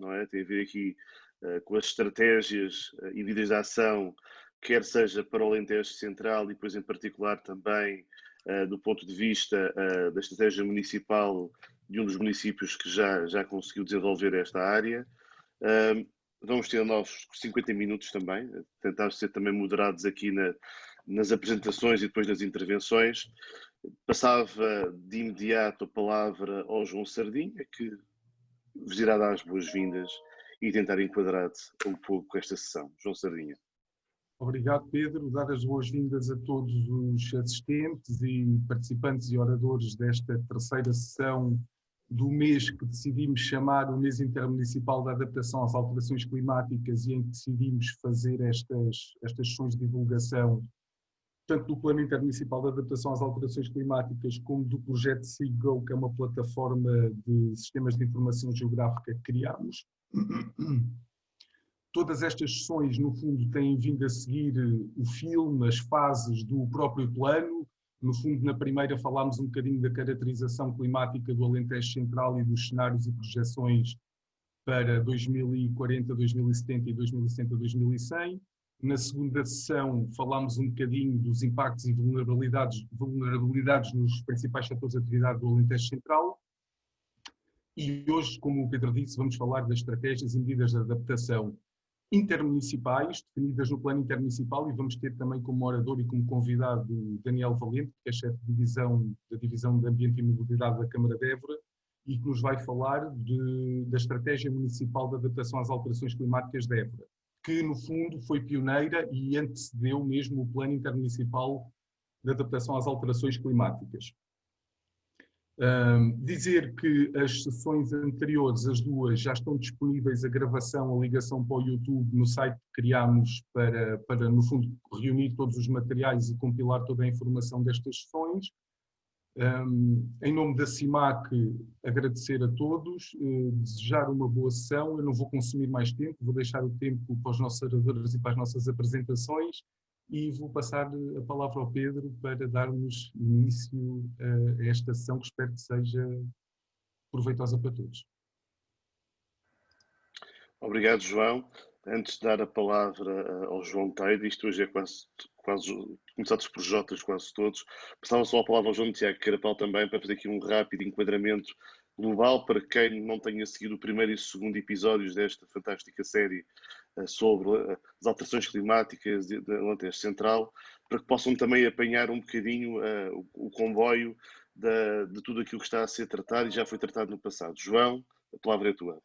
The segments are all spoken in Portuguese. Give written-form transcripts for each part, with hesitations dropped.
não é? Tem a ver aqui com as estratégias e medidas de ação, quer seja para o Alentejo Central e depois em particular também do ponto de vista da estratégia municipal de um dos municípios que já conseguiu desenvolver esta área. Vamos ter novos 50 minutos também, tentar ser também moderados aqui nas apresentações e depois nas intervenções. Passava de imediato a palavra ao João Sardinha, que vos irá dar as boas-vindas e tentar enquadrar um pouco esta sessão. João Sardinha. Obrigado, Pedro. Dar as boas-vindas a todos os assistentes e participantes e oradores desta terceira sessão do mês que decidimos chamar o Mês Intermunicipal da Adaptação às Alterações Climáticas e em que decidimos fazer estas sessões de divulgação, tanto do Plano Intermunicipal de Adaptação às Alterações Climáticas como do projeto SIGO, que é uma plataforma de sistemas de informação geográfica que criámos. Todas estas sessões, no fundo, têm vindo a seguir o filme, as fases do próprio plano. No fundo, na primeira falámos um bocadinho da caracterização climática do Alentejo Central e dos cenários e projeções para 2040, 2070 e 2060, 2100. Na segunda sessão falámos um bocadinho dos impactos e vulnerabilidades nos principais setores de atividade do Alentejo Central. E hoje, como o Pedro disse, vamos falar das estratégias e medidas de adaptação intermunicipais, definidas no plano intermunicipal, e vamos ter também como orador e como convidado o Daniel Valente, que é chefe da Divisão de Ambiente e Mobilidade da Câmara de Évora, e que nos vai falar da Estratégia Municipal de Adaptação às Alterações Climáticas de Évora, que no fundo foi pioneira e antecedeu mesmo o Plano Intermunicipal de Adaptação às Alterações Climáticas. Dizer que as sessões anteriores, as duas, já estão disponíveis a gravação, a ligação para o YouTube no site que criámos para, no fundo, reunir todos os materiais e compilar toda a informação destas sessões. Em nome da CIMAC, agradecer a todos, desejar uma boa sessão. Eu não vou consumir mais tempo, vou deixar o tempo para os nossos oradores e para as nossas apresentações. E vou passar a palavra ao Pedro para darmos início a esta sessão, que espero que seja proveitosa para todos. Obrigado, João. Antes de dar a palavra ao João Teide, isto hoje é quase começados por Jotas, quase todos, passava só a palavra ao João Tiago Carapau também para fazer aqui um rápido enquadramento global para quem não tenha seguido o primeiro e o segundo episódios desta fantástica série sobre as alterações climáticas da Alentejo Central, para que possam também apanhar um bocadinho o comboio de tudo aquilo que está a ser tratado e já foi tratado no passado. João, a palavra é tua.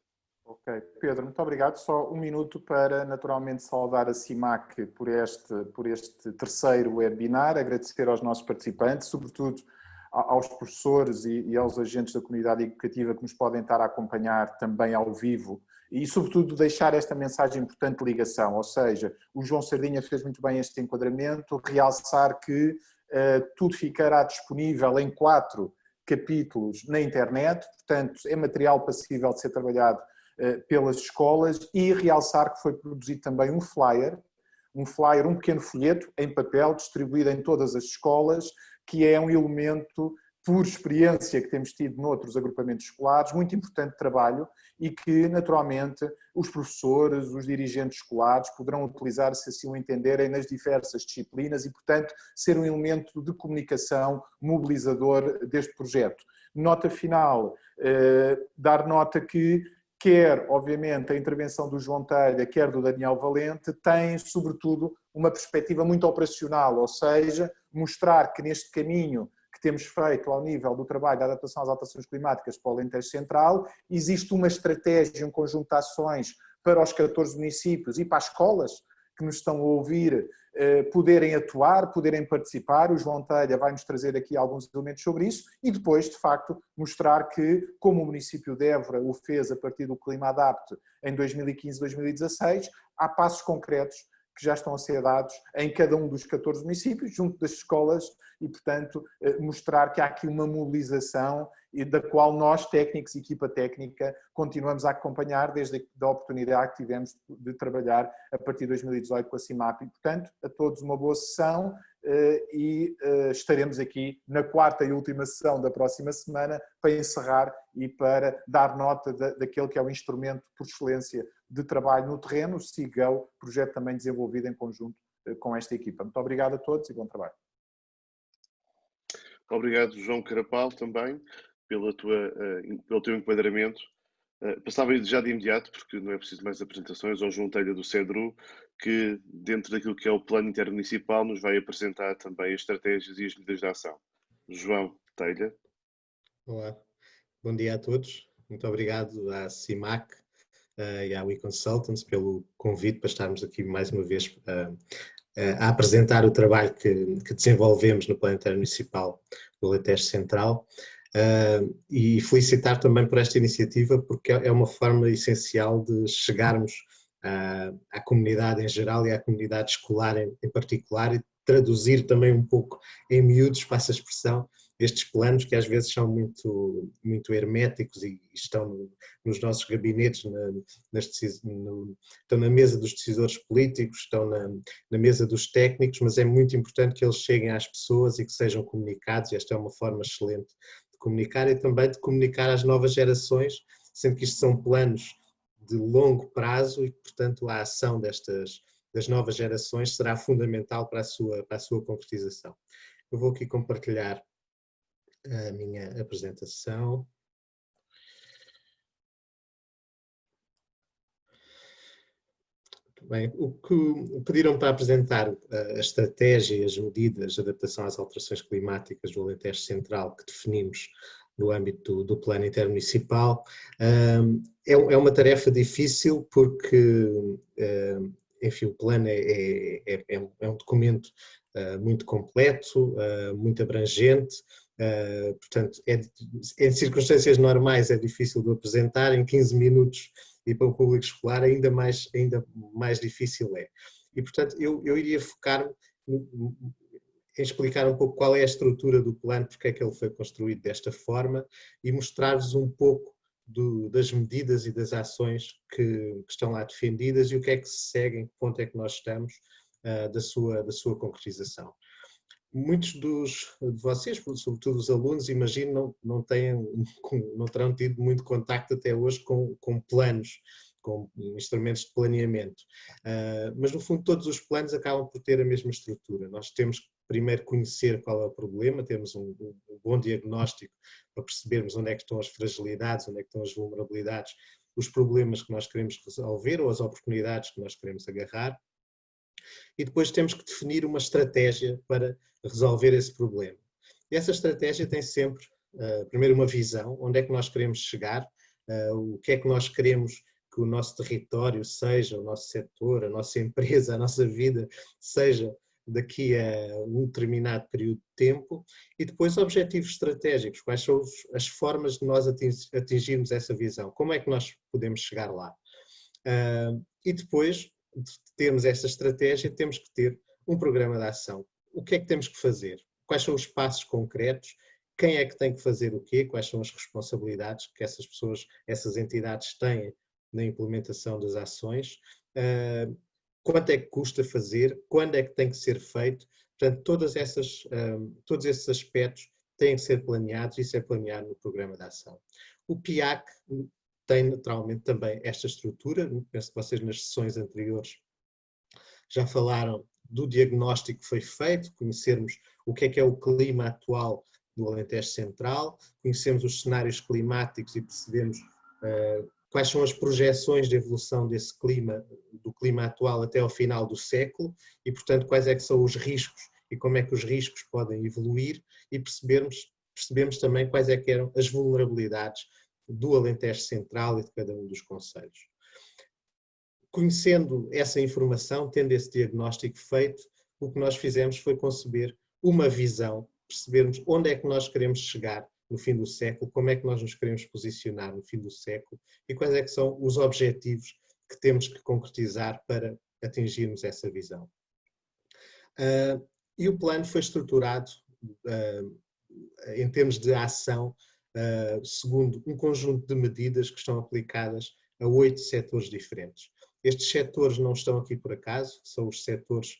Ok, Pedro, muito obrigado. Só um minuto para naturalmente saudar a CIMAC por este terceiro webinar, agradecer aos nossos participantes, sobretudo aos professores e aos agentes da comunidade educativa que nos podem estar a acompanhar também ao vivo e, sobretudo, deixar esta mensagem importante de ligação, ou seja, o João Sardinha fez muito bem este enquadramento, realçar que tudo ficará disponível em 4 capítulos na internet, portanto, é material passível de ser trabalhado pelas escolas e realçar que foi produzido também um flyer, um pequeno folheto em papel distribuído em todas as escolas, que é um elemento, por experiência que temos tido noutros agrupamentos escolares, muito importante de trabalho e que, naturalmente, os professores, os dirigentes escolares poderão utilizar, se assim o entenderem, nas diversas disciplinas e, portanto, ser um elemento de comunicação mobilizador deste projeto. Nota final, dar nota que quer, obviamente, a intervenção do João Telha, quer do Daniel Valente, tem, sobretudo, uma perspectiva muito operacional, ou seja, mostrar que neste caminho que temos feito ao nível do trabalho da adaptação às alterações climáticas para o Alentejo Central, existe uma estratégia, um conjunto de ações para os 14 municípios e para as escolas que nos estão a ouvir poderem atuar, poderem participar. O João Telha vai-nos trazer aqui alguns elementos sobre isso e depois, de facto, mostrar que, como o município de Évora o fez a partir do Clima Adapte em 2015-2016, há passos concretos que já estão a ser dados em cada um dos 14 municípios, junto das escolas, e, portanto, mostrar que há aqui uma mobilização e da qual nós, técnicos, equipa técnica, continuamos a acompanhar desde a oportunidade que tivemos de trabalhar a partir de 2018 com a CIMAP. E, portanto, a todos uma boa sessão e estaremos aqui na quarta e última sessão da próxima semana para encerrar e para dar nota daquele que é o instrumento por excelência de trabalho no terreno, o SIGO, projeto também desenvolvido em conjunto com esta equipa. Muito obrigado a todos e bom trabalho. Obrigado, João Carapal, também, pelo teu enquadramento. Passava já de imediato, porque não é preciso mais apresentações, ao João Telha do CEDRU, que dentro daquilo que é o plano intermunicipal nos vai apresentar também as estratégias e as medidas de ação. João Telha. Olá, bom dia a todos. Muito obrigado à CIMAC e à WeConsultants pelo convite para estarmos aqui mais uma vez a apresentar o trabalho que desenvolvemos no plano intermunicipal do Alentejo Central. E felicitar também por esta iniciativa, porque é uma forma essencial de chegarmos à comunidade em geral e à comunidade escolar em particular e traduzir também um pouco em miúdos, passa a expressão, estes planos que às vezes são muito herméticos e estão nos nossos gabinetes, estão na mesa dos decisores políticos, estão na mesa dos técnicos, mas é muito importante que eles cheguem às pessoas e que sejam comunicados, e esta é uma forma excelente de comunicar e também de comunicar às novas gerações, sendo que isto são planos de longo prazo e, portanto, a ação das novas gerações será fundamental para a sua concretização. Eu vou aqui compartilhar a minha apresentação. Bem, o que pediram para apresentar a estratégia e as medidas de adaptação às alterações climáticas do Alentejo Central que definimos no âmbito do plano intermunicipal é uma tarefa difícil porque, enfim, o plano é um documento muito completo, muito abrangente. Portanto, em circunstâncias normais é difícil de apresentar, em 15 minutos e para o público escolar ainda mais difícil é. E, portanto, eu iria focar-me em explicar um pouco qual é a estrutura do plano, porque é que ele foi construído desta forma e mostrar-vos um pouco das medidas e das ações que estão lá defendidas e o que é que se segue, em que ponto é que nós estamos da sua concretização. Muitos de vocês, sobretudo os alunos, imagino, não terão tido muito contacto até hoje com planos, com instrumentos de planeamento. Mas, no fundo, todos os planos acabam por ter a mesma estrutura. Nós temos que primeiro conhecer qual é o problema, temos um bom diagnóstico para percebermos onde é que estão as fragilidades, onde é que estão as vulnerabilidades, os problemas que nós queremos resolver ou as oportunidades que nós queremos agarrar. E depois temos que definir uma estratégia para resolver esse problema. E essa estratégia tem sempre, primeiro, uma visão, onde é que nós queremos chegar, o que é que nós queremos que o nosso território seja, o nosso setor, a nossa empresa, a nossa vida seja daqui a um determinado período de tempo, e depois objetivos estratégicos, quais são as formas de nós atingirmos essa visão, como é que nós podemos chegar lá. E depois de termos essa estratégia, temos que ter um programa de ação. O que é que temos que fazer? Quais são os passos concretos? Quem é que tem que fazer o quê? Quais são as responsabilidades que essas pessoas, essas entidades têm na implementação das ações? Quanto é que custa fazer? Quando é que tem que ser feito? Portanto, todos esses aspectos têm que ser planeados e isso é planeado no programa de ação. O PIAC tem naturalmente também esta estrutura, penso que vocês nas sessões anteriores já falaram do diagnóstico que foi feito, conhecermos o que é o clima atual do Alentejo Central, conhecemos os cenários climáticos e percebemos quais são as projeções de evolução desse clima, do clima atual até ao final do século e, portanto, quais é que são os riscos e como é que os riscos podem evoluir e percebemos também quais é que eram as vulnerabilidades do Alentejo Central e de cada um dos concelhos. Conhecendo essa informação, tendo esse diagnóstico feito, o que nós fizemos foi conceber uma visão, percebermos onde é que nós queremos chegar no fim do século, como é que nós nos queremos posicionar no fim do século e quais é que são os objetivos que temos que concretizar para atingirmos essa visão. E o plano foi estruturado em termos de ação segundo um conjunto de medidas que estão aplicadas a 8 setores diferentes. Estes setores não estão aqui por acaso, são os setores,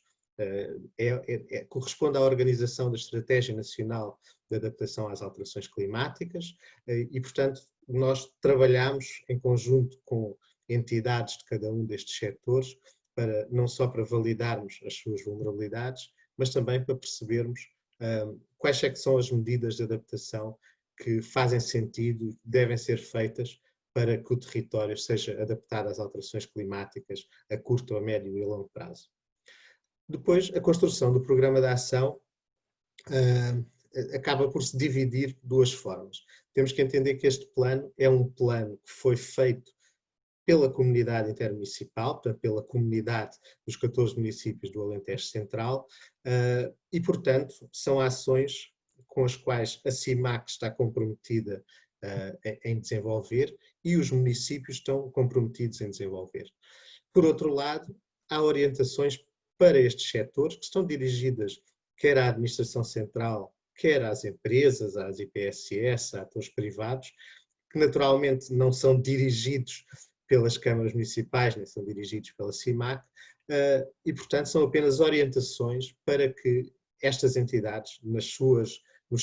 corresponde à organização da Estratégia Nacional de Adaptação às Alterações Climáticas e, portanto, nós trabalhamos em conjunto com entidades de cada um destes setores, não só para validarmos as suas vulnerabilidades, mas também para percebermos quais é que são as medidas de adaptação que fazem sentido e devem ser feitas para que o território seja adaptado às alterações climáticas a curto, a médio e a longo prazo. Depois, a construção do programa de ação acaba por se dividir de duas formas. Temos que entender que este plano é um plano que foi feito pela comunidade intermunicipal, portanto, pela comunidade dos 14 municípios do Alentejo Central e, portanto, são ações com as quais a CIMAC está comprometida em desenvolver e os municípios estão comprometidos em desenvolver. Por outro lado, há orientações para estes setores que estão dirigidas quer à administração central, quer às empresas, às IPSS, a atores privados, que naturalmente não são dirigidos pelas câmaras municipais, nem são dirigidos pela CIMAC, e portanto são apenas orientações para que estas entidades, nos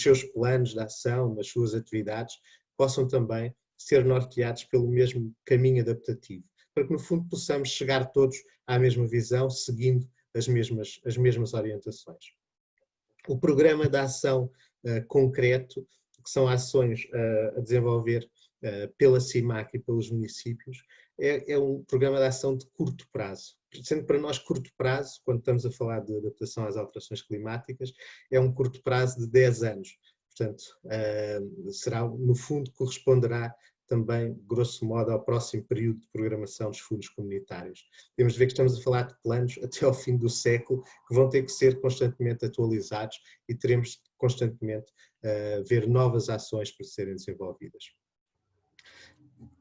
seus planos de ação, nas suas atividades, possam também ser norteados pelo mesmo caminho adaptativo, para que no fundo possamos chegar todos à mesma visão, seguindo as mesmas orientações. O programa de ação concreto, que são ações a desenvolver pela CIMAC e pelos municípios, é um programa de ação de curto prazo. Sendo para nós curto prazo, quando estamos a falar de adaptação às alterações climáticas, é um curto prazo de 10 anos. Portanto, será, no fundo, corresponderá também, grosso modo, ao próximo período de programação dos fundos comunitários. Temos de ver que estamos a falar de planos até ao fim do século, que vão ter que ser constantemente atualizados e teremos constantemente ver novas ações para serem desenvolvidas.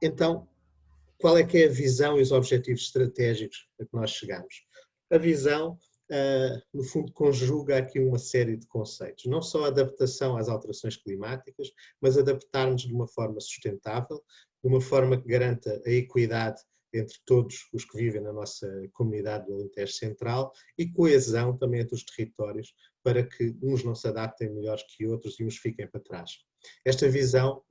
Então, qual é que é a visão e os objetivos estratégicos a que nós chegamos? A visão, no fundo, conjuga aqui uma série de conceitos. Não só a adaptação às alterações climáticas, mas adaptarmos de uma forma sustentável, de uma forma que garanta a equidade entre todos os que vivem na nossa comunidade do Alentejo Central e coesão também entre os territórios, para que uns não se adaptem melhores que outros e uns fiquem para trás. Esta visão,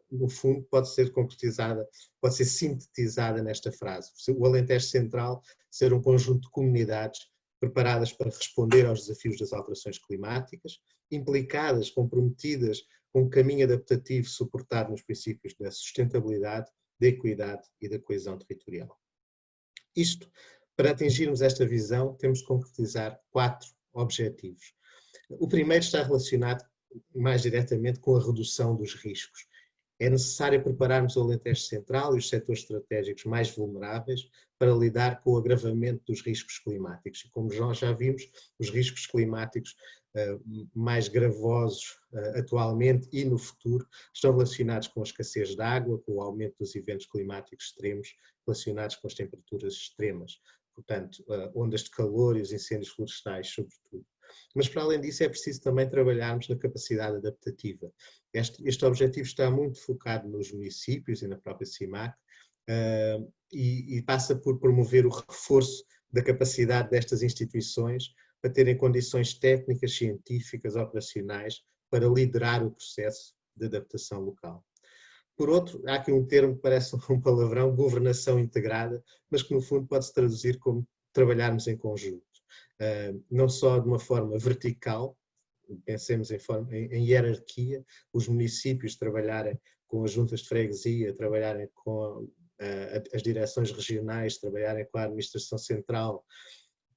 no fundo, pode ser concretizada, pode ser sintetizada nesta frase. O Alentejo Central ser um conjunto de comunidades preparadas para responder aos desafios das alterações climáticas, implicadas, comprometidas com um caminho adaptativo suportado nos princípios da sustentabilidade, da equidade e da coesão territorial. Isto, para atingirmos esta visão, temos de concretizar 4 objetivos. O primeiro está relacionado mais diretamente com a redução dos riscos. É necessário prepararmos o Alentejo Central e os setores estratégicos mais vulneráveis para lidar com o agravamento dos riscos climáticos. E como nós já vimos, os riscos climáticos mais gravosos atualmente e no futuro estão relacionados com a escassez de água, com o aumento dos eventos climáticos extremos relacionados com as temperaturas extremas. Portanto, ondas de calor e os incêndios florestais, sobretudo. Mas, para além disso, é preciso também trabalharmos na capacidade adaptativa. Este objetivo está muito focado nos municípios e na própria CIMAC e passa por promover o reforço da capacidade destas instituições para terem condições técnicas, científicas, operacionais para liderar o processo de adaptação local. Por outro, há aqui um termo que parece um palavrão, governação integrada, mas que no fundo pode-se traduzir como trabalharmos em conjunto. Não só de uma forma vertical, pensemos em hierarquia, os municípios trabalharem com as juntas de freguesia, trabalharem com as direções regionais, trabalharem com a administração central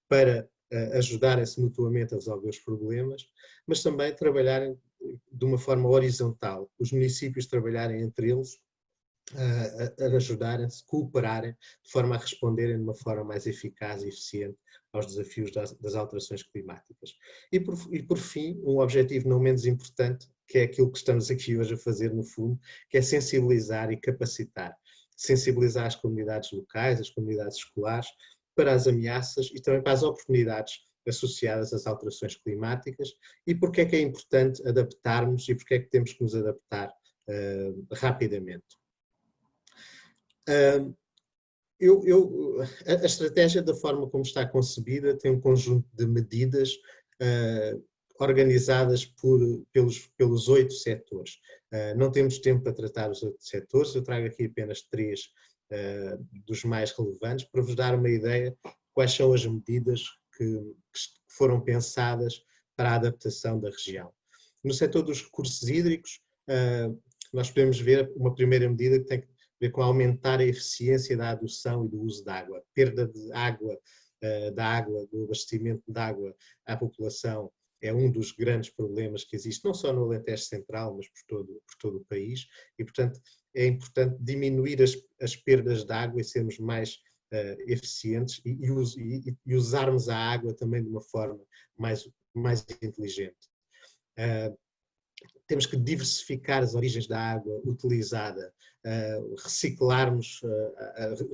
para ajudarem-se mutuamente a resolver os problemas, mas também trabalharem de uma forma horizontal, os municípios trabalharem entre eles, a ajudarem-se, cooperarem, de forma a responderem de uma forma mais eficaz e eficiente aos desafios das alterações climáticas. E por fim, um objetivo não menos importante, que é aquilo que estamos aqui hoje a fazer no fundo, que é sensibilizar e capacitar. Sensibilizar as comunidades locais, as comunidades escolares, para as ameaças e também para as oportunidades associadas às alterações climáticas e porque é que é importante adaptarmos e porque é que temos que nos adaptar rapidamente. A estratégia, da forma como está concebida, tem um conjunto de medidas organizadas pelos 8 setores. Não temos tempo para tratar os 8 setores, eu trago aqui apenas 3 dos mais relevantes, para vos dar uma ideia de quais são as medidas que foram pensadas para a adaptação da região. No setor dos recursos hídricos, nós podemos ver uma primeira medida que tem que ver com aumentar a eficiência da adução e do uso de água. Perda de água, do abastecimento de água à população é um dos grandes problemas que existe, não só no Alentejo Central, mas por todo o país, e, portanto, é importante diminuir as perdas de água e sermos mais eficientes e usarmos a água também de uma forma mais inteligente. Temos que diversificar as origens da água utilizada,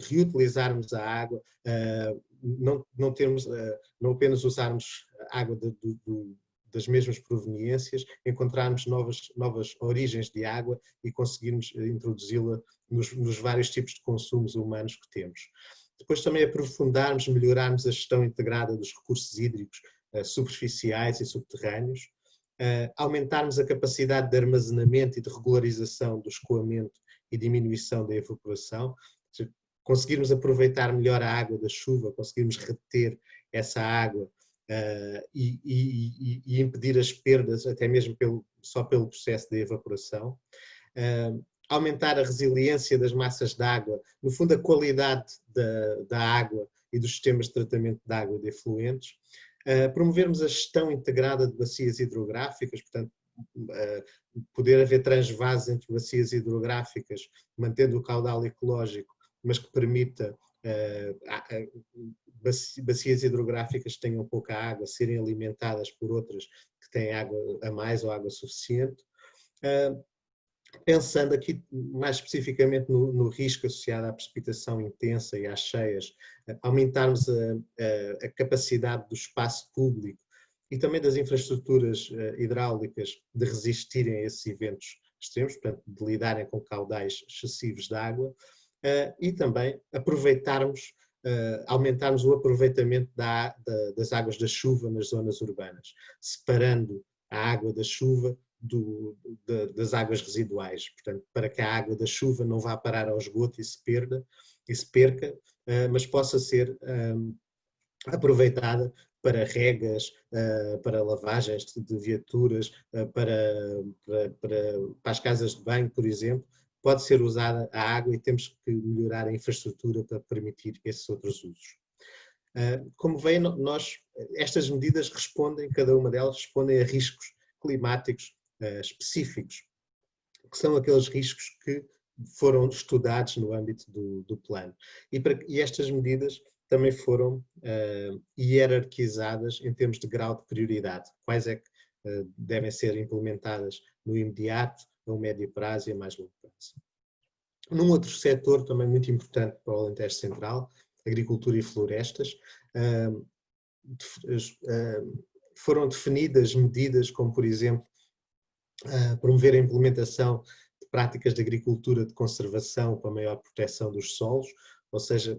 reutilizarmos a água, não apenas usarmos água das mesmas proveniências, encontrarmos novas origens de água e conseguirmos introduzi-la nos vários tipos de consumos humanos que temos. Depois também aprofundarmos, melhorarmos a gestão integrada dos recursos hídricos superficiais e subterrâneos, aumentarmos a capacidade de armazenamento e de regularização do escoamento e diminuição da evaporação, conseguirmos aproveitar melhor a água da chuva, conseguirmos reter essa água e impedir as perdas, até mesmo só pelo processo de evaporação. Aumentar a resiliência das massas de água, no fundo a qualidade da água e dos sistemas de tratamento de água de efluentes. Promovermos a gestão integrada de bacias hidrográficas, portanto, poder haver transvases entre bacias hidrográficas, mantendo o caudal ecológico, mas que permita bacias hidrográficas que tenham pouca água serem alimentadas por outras que têm água a mais ou água suficiente. Pensando aqui mais especificamente no risco associado à precipitação intensa e às cheias, aumentarmos a capacidade do espaço público e também das infraestruturas hidráulicas de resistirem a esses eventos extremos, portanto, de lidarem com caudais excessivos de água, e também aumentarmos o aproveitamento das águas da chuva nas zonas urbanas, separando a água da chuva das águas residuais, portanto, para que a água da chuva não vá parar ao esgoto e se perca, mas possa ser aproveitada para regas, para lavagens de viaturas, para as casas de banho, por exemplo. Pode ser usada a água e temos que melhorar a infraestrutura para permitir esses outros usos. Como veem, estas medidas cada uma delas respondem a riscos climáticos específicos, que são aqueles riscos que foram estudados no âmbito do plano. E estas medidas também foram hierarquizadas em termos de grau de prioridade. Quais é que devem ser implementadas no imediato, a médio prazo e a mais longo prazo. Num outro setor também muito importante para o Alentejo Central, agricultura e florestas, foram definidas medidas como, por exemplo, promover a implementação de práticas de agricultura de conservação para maior proteção dos solos, ou seja,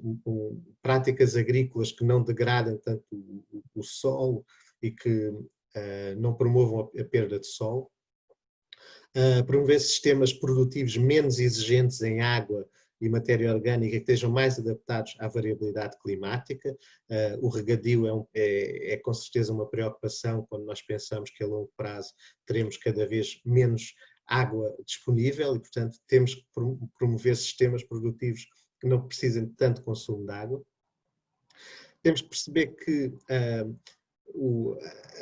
práticas agrícolas que não degradem tanto o solo e que não promovam a perda de solo. Promover sistemas produtivos menos exigentes em água e matéria orgânica que estejam mais adaptados à variabilidade climática. O regadio é com certeza uma preocupação quando nós pensamos que a longo prazo teremos cada vez menos água disponível e, portanto, temos que promover sistemas produtivos que não precisem de tanto consumo de água. Temos que perceber que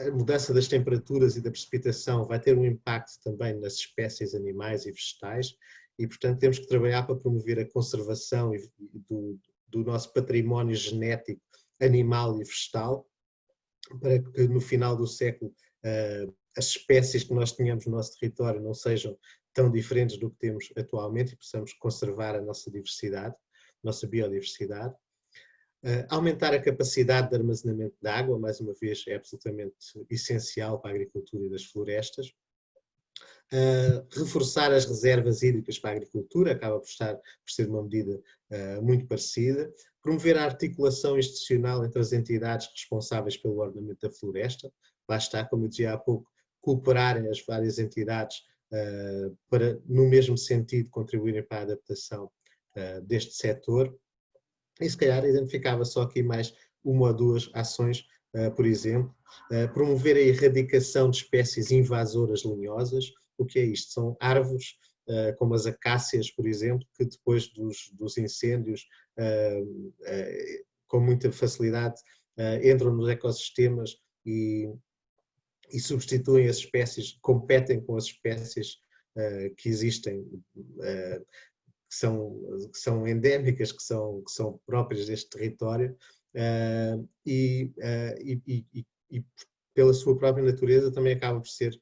a mudança das temperaturas e da precipitação vai ter um impacto também nas espécies animais e vegetais e, portanto, temos que trabalhar para promover a conservação do nosso património genético animal e vegetal, para que no final do século as espécies que nós tenhamos no nosso território não sejam tão diferentes do que temos atualmente e possamos conservar a nossa diversidade, nossa biodiversidade. Aumentar a capacidade de armazenamento de água, mais uma vez, é absolutamente essencial para a agricultura e das florestas. Reforçar as reservas hídricas para a agricultura, acaba por ser uma medida muito parecida. Promover a articulação institucional entre as entidades responsáveis pelo ordenamento da floresta. Lá está, como eu dizia há pouco, cooperarem as várias entidades para, no mesmo sentido, contribuírem para a adaptação deste setor. E se calhar identificava só aqui mais uma ou duas ações, por exemplo, promover a erradicação de espécies invasoras lenhosas. O que é isto? São árvores, como as acácias, por exemplo, que depois dos incêndios, com muita facilidade, entram nos ecossistemas e substituem as espécies, competem com as espécies que existem, que são endémicas, que são próprias deste território, e pela sua própria natureza também acaba por ser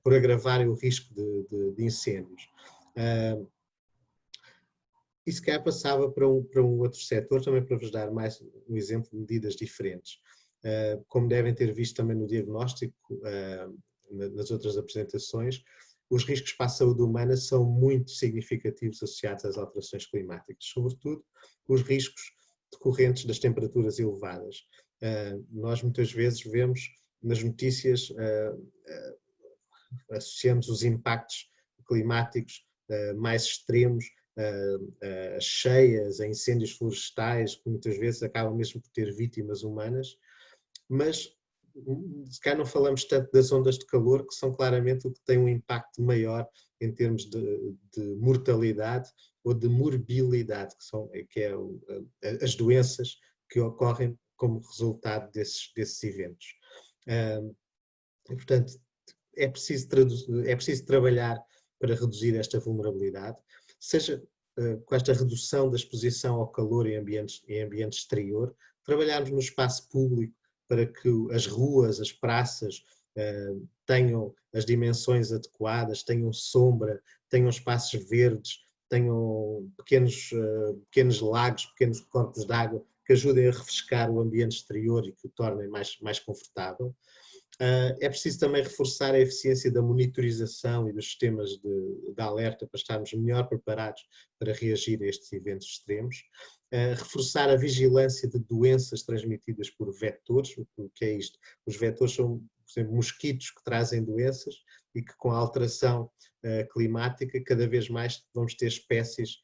por agravar o risco de incêndios. E se calhar passava para um outro setor, também para vos dar mais um exemplo de medidas diferentes. Como devem ter visto também no diagnóstico, nas outras apresentações, os riscos para a saúde humana são muito significativos associados às alterações climáticas, sobretudo os riscos decorrentes das temperaturas elevadas. Nós muitas vezes vemos nas notícias, associamos os impactos climáticos mais extremos a cheias, a incêndios florestais, que muitas vezes acabam mesmo por ter vítimas humanas, mas se calhar não falamos tanto das ondas de calor, que são claramente o que tem um impacto maior em termos de mortalidade ou de morbilidade, que é as doenças que ocorrem como resultado desses eventos. E, portanto, é preciso trabalhar para reduzir esta vulnerabilidade, seja com esta redução da exposição ao calor em ambiente exterior, trabalharmos no espaço público para que as ruas, as praças tenham as dimensões adequadas, tenham sombra, tenham espaços verdes, tenham pequenos lagos, pequenos corpos de água que ajudem a refrescar o ambiente exterior e que o tornem mais confortável. É preciso também reforçar a eficiência da monitorização e dos sistemas de alerta para estarmos melhor preparados para reagir a estes eventos extremos. Reforçar a vigilância de doenças transmitidas por vetores. O que é isto? Os vetores são, por exemplo, mosquitos que trazem doenças e que com a alteração climática cada vez mais vamos ter espécies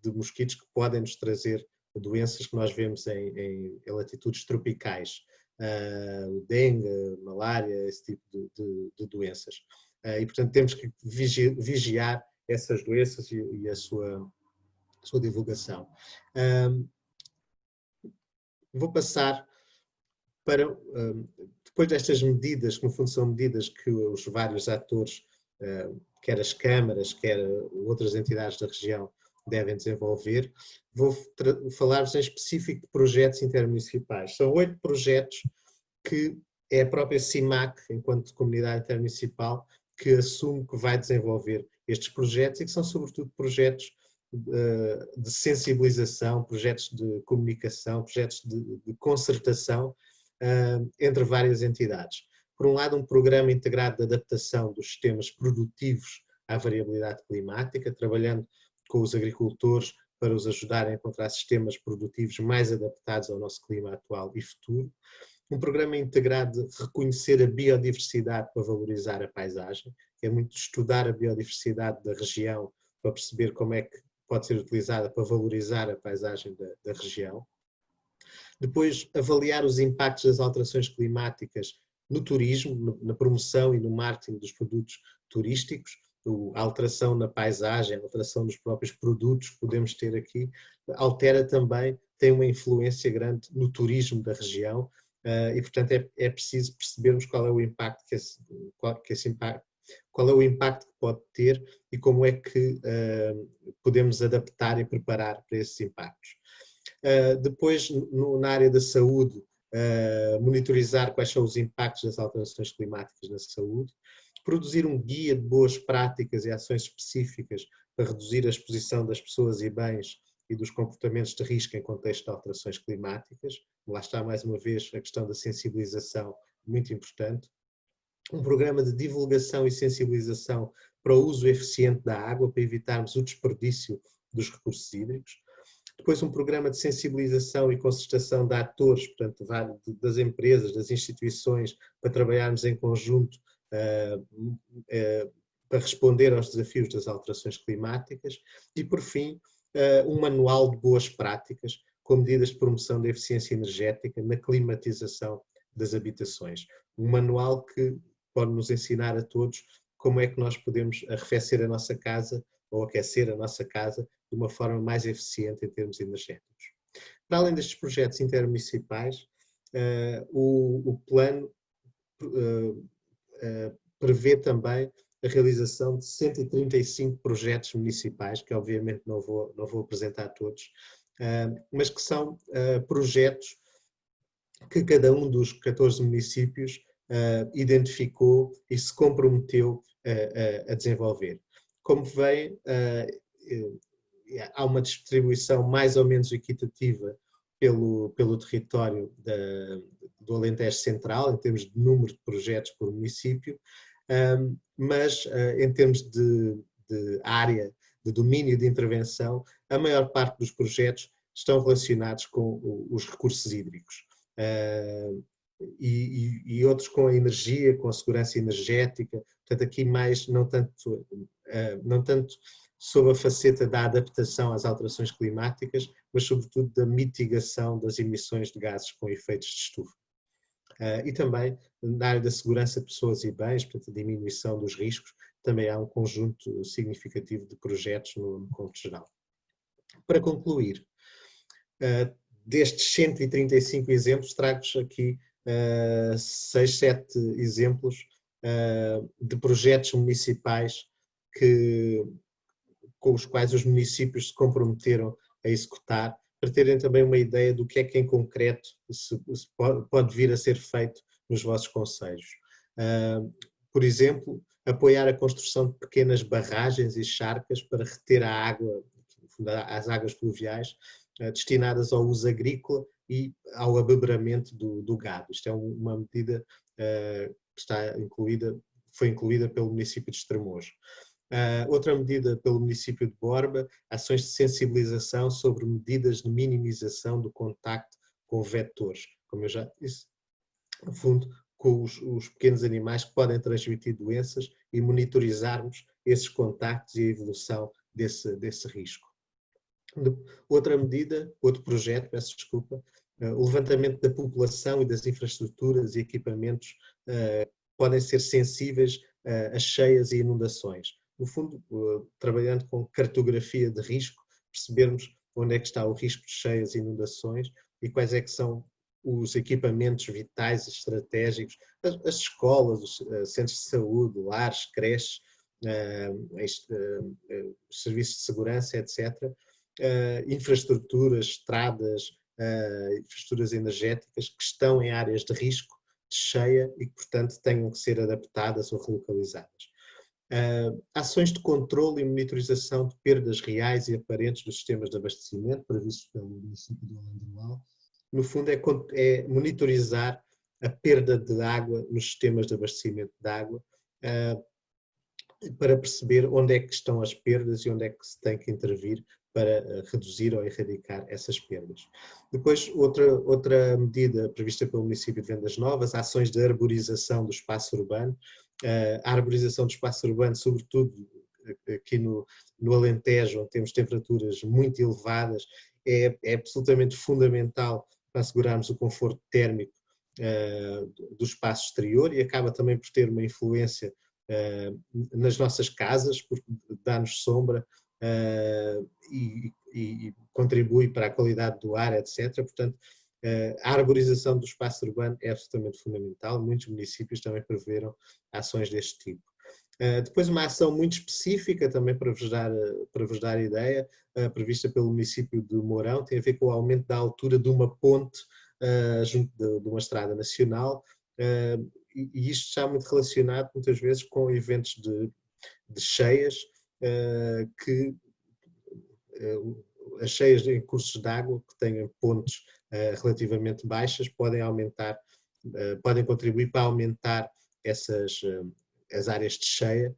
de mosquitos que podem nos trazer doenças que nós vemos em latitudes tropicais. O dengue, malária, esse tipo de doenças. E, portanto, temos que vigiar essas doenças e a sua divulgação. Vou passar para, depois destas medidas, que no fundo são medidas que os vários atores, quer as câmaras, quer outras entidades da região, devem desenvolver. Vou falar-vos em específico de projetos intermunicipais. São 8 projetos que é a própria CIMAC, enquanto comunidade intermunicipal, que assume que vai desenvolver estes projetos e que são sobretudo projetos de sensibilização, projetos de comunicação, projetos de concertação entre várias entidades. Por um lado, um programa integrado de adaptação dos sistemas produtivos à variabilidade climática, trabalhando com os agricultores para os ajudar a encontrar sistemas produtivos mais adaptados ao nosso clima atual e futuro. Um programa integrado de reconhecer a biodiversidade para valorizar a paisagem, que é muito estudar a biodiversidade da região para perceber como é que pode ser utilizada para valorizar a paisagem da região. Depois, avaliar os impactos das alterações climáticas no turismo, na promoção e no marketing dos produtos turísticos, a alteração na paisagem, a alteração nos próprios produtos que podemos ter aqui, altera também, tem uma influência grande no turismo da região e, portanto, é preciso percebermos qual é o impacto qual é o impacto que pode ter e como é que podemos adaptar e preparar para esses impactos. Depois, na área da saúde, monitorizar quais são os impactos das alterações climáticas na saúde, produzir um guia de boas práticas e ações específicas para reduzir a exposição das pessoas e bens e dos comportamentos de risco em contexto de alterações climáticas. Lá está mais uma vez a questão da sensibilização, muito importante. um programa de divulgação e sensibilização para o uso eficiente da água, para evitarmos o desperdício dos recursos hídricos. Depois um programa de sensibilização e concertação de atores, portanto, das empresas, das instituições, para trabalharmos em conjunto para responder aos desafios das alterações climáticas. E, por fim, um manual de boas práticas com medidas de promoção da eficiência energética na climatização das habitações. Um manual que pode nos ensinar a todos como é que nós podemos arrefecer a nossa casa ou aquecer a nossa casa de uma forma mais eficiente em termos energéticos. Para além destes projetos intermunicipais, o plano prevê também a realização de 135 projetos municipais, que obviamente não vou apresentar todos, mas que são projetos que cada um dos 14 municípios identificou e se comprometeu a desenvolver. Como veem, há uma distribuição mais ou menos equitativa pelo território do Alentejo Central, em termos de número de projetos por município, mas em termos de área, de domínio de intervenção, a maior parte dos projetos estão relacionados com os recursos hídricos. E outros com a energia, com a segurança energética, portanto aqui mais não tanto sob a faceta da adaptação às alterações climáticas, mas sobretudo da mitigação das emissões de gases com efeitos de estufa. E também na área da segurança de pessoas e bens, portanto a diminuição dos riscos, também há um conjunto significativo de projetos no contexto geral. Para concluir, destes 135 exemplos, trago-vos aqui 6, 7 exemplos de projetos municipais com os quais os municípios se comprometeram a executar, para terem também uma ideia do que é que em concreto pode vir a ser feito nos vossos concelhos. Por exemplo, apoiar a construção de pequenas barragens e charcas para reter a água, as águas fluviais, destinadas ao uso agrícola e ao abeberamento do gado. Isto é uma medida que foi incluída pelo município de Estremoz. Outra medida pelo município de Borba, ações de sensibilização sobre medidas de minimização do contacto com vetores, como eu já disse, no fundo, com os pequenos animais que podem transmitir doenças e monitorizarmos esses contactos e a evolução desse risco. Outra medida, outro projeto, peço desculpa, o levantamento da população e das infraestruturas e equipamentos podem ser sensíveis a cheias e inundações. No fundo, trabalhando com cartografia de risco, percebermos onde é que está o risco de cheias e inundações e quais é que são os equipamentos vitais e estratégicos, as escolas, os centros de saúde, lares, creches, serviços de segurança, etc., infraestruturas, estradas, infraestruturas energéticas que estão em áreas de risco de cheia e que, portanto, tenham que ser adaptadas ou relocalizadas. Ações de controle e monitorização de perdas reais e aparentes dos sistemas de abastecimento, previstos pelo município do Alandroal. No fundo, é monitorizar a perda de água nos sistemas de abastecimento de água, para perceber onde é que estão as perdas e onde é que se tem que intervir para reduzir ou erradicar essas perdas. Depois, outra medida prevista pelo município de Vendas Novas, ações de arborização do espaço urbano. A arborização do espaço urbano, sobretudo aqui no Alentejo, onde temos temperaturas muito elevadas, é absolutamente fundamental para assegurarmos o conforto térmico do espaço exterior e acaba também por ter uma influência nas nossas casas, porque dá-nos sombra e contribui para a qualidade do ar, etc. Portanto, a arborização do espaço urbano é absolutamente fundamental. Muitos municípios também preveram ações deste tipo. Depois uma ação muito específica, também para vos dar ideia, prevista pelo município de Mourão, tem a ver com o aumento da altura de uma ponte junto de uma estrada nacional, e isto está muito relacionado muitas vezes com eventos de cheias, as cheias em cursos de água que tenham pontes relativamente baixas podem contribuir para aumentar as áreas de cheia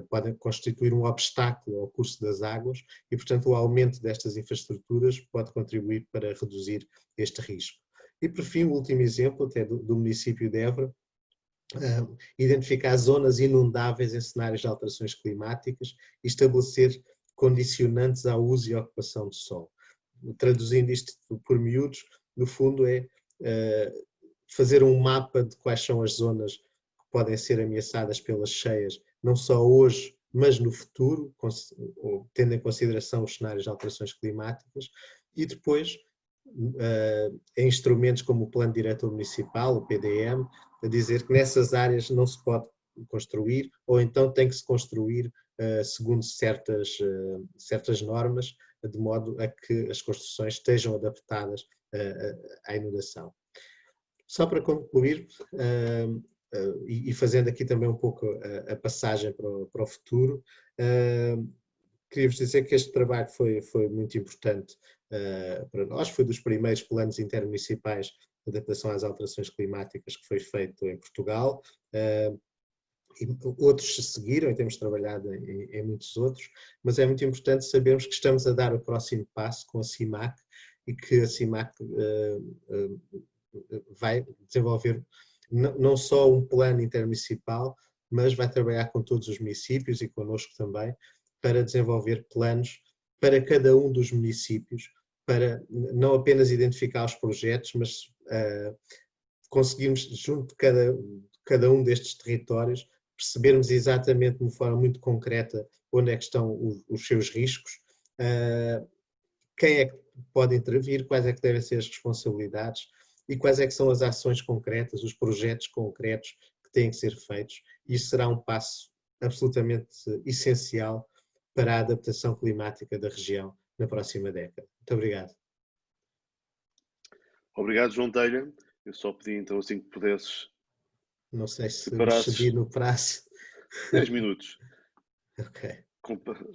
podem constituir um obstáculo ao curso das águas e, portanto, o aumento destas infraestruturas pode contribuir para reduzir este risco. E, por fim, o último exemplo, até do município de Évora, identificar zonas inundáveis em cenários de alterações climáticas e estabelecer condicionantes ao uso e ocupação do solo. Traduzindo isto por miúdos, no fundo é fazer um mapa de quais são as zonas que podem ser ameaçadas pelas cheias, não só hoje, mas no futuro, tendo em consideração os cenários de alterações climáticas, e depois em instrumentos como o Plano Diretor Municipal, o PDM, a dizer que nessas áreas não se pode construir, ou então tem que se construir segundo certas normas, de modo a que as construções estejam adaptadas à inundação. Só para concluir, e fazendo aqui também um pouco a passagem para o futuro, queria-vos dizer que este trabalho foi muito importante para nós, foi dos primeiros planos intermunicipais de adaptação às alterações climáticas que foi feito em Portugal, e outros se seguiram e temos trabalhado em muitos outros, mas é muito importante sabermos que estamos a dar o próximo passo com a CIMAC e que a CIMAC vai desenvolver não só um plano intermunicipal, mas vai trabalhar com todos os municípios e connosco também para desenvolver planos para cada um dos municípios, para não apenas identificar os projetos, mas conseguirmos, junto de cada um destes territórios, percebermos exatamente de uma forma muito concreta onde é que estão os seus riscos, quem é que pode intervir, quais é que devem ser as responsabilidades e quais é que são as ações concretas, os projetos concretos que têm que ser feitos. Isso será um passo absolutamente essencial para a adaptação climática da região na próxima década. Muito obrigado. Obrigado, João Telha. Eu só pedi então assim que pudesses. Não sei se me excedi no prazo. 10 minutos. Ok.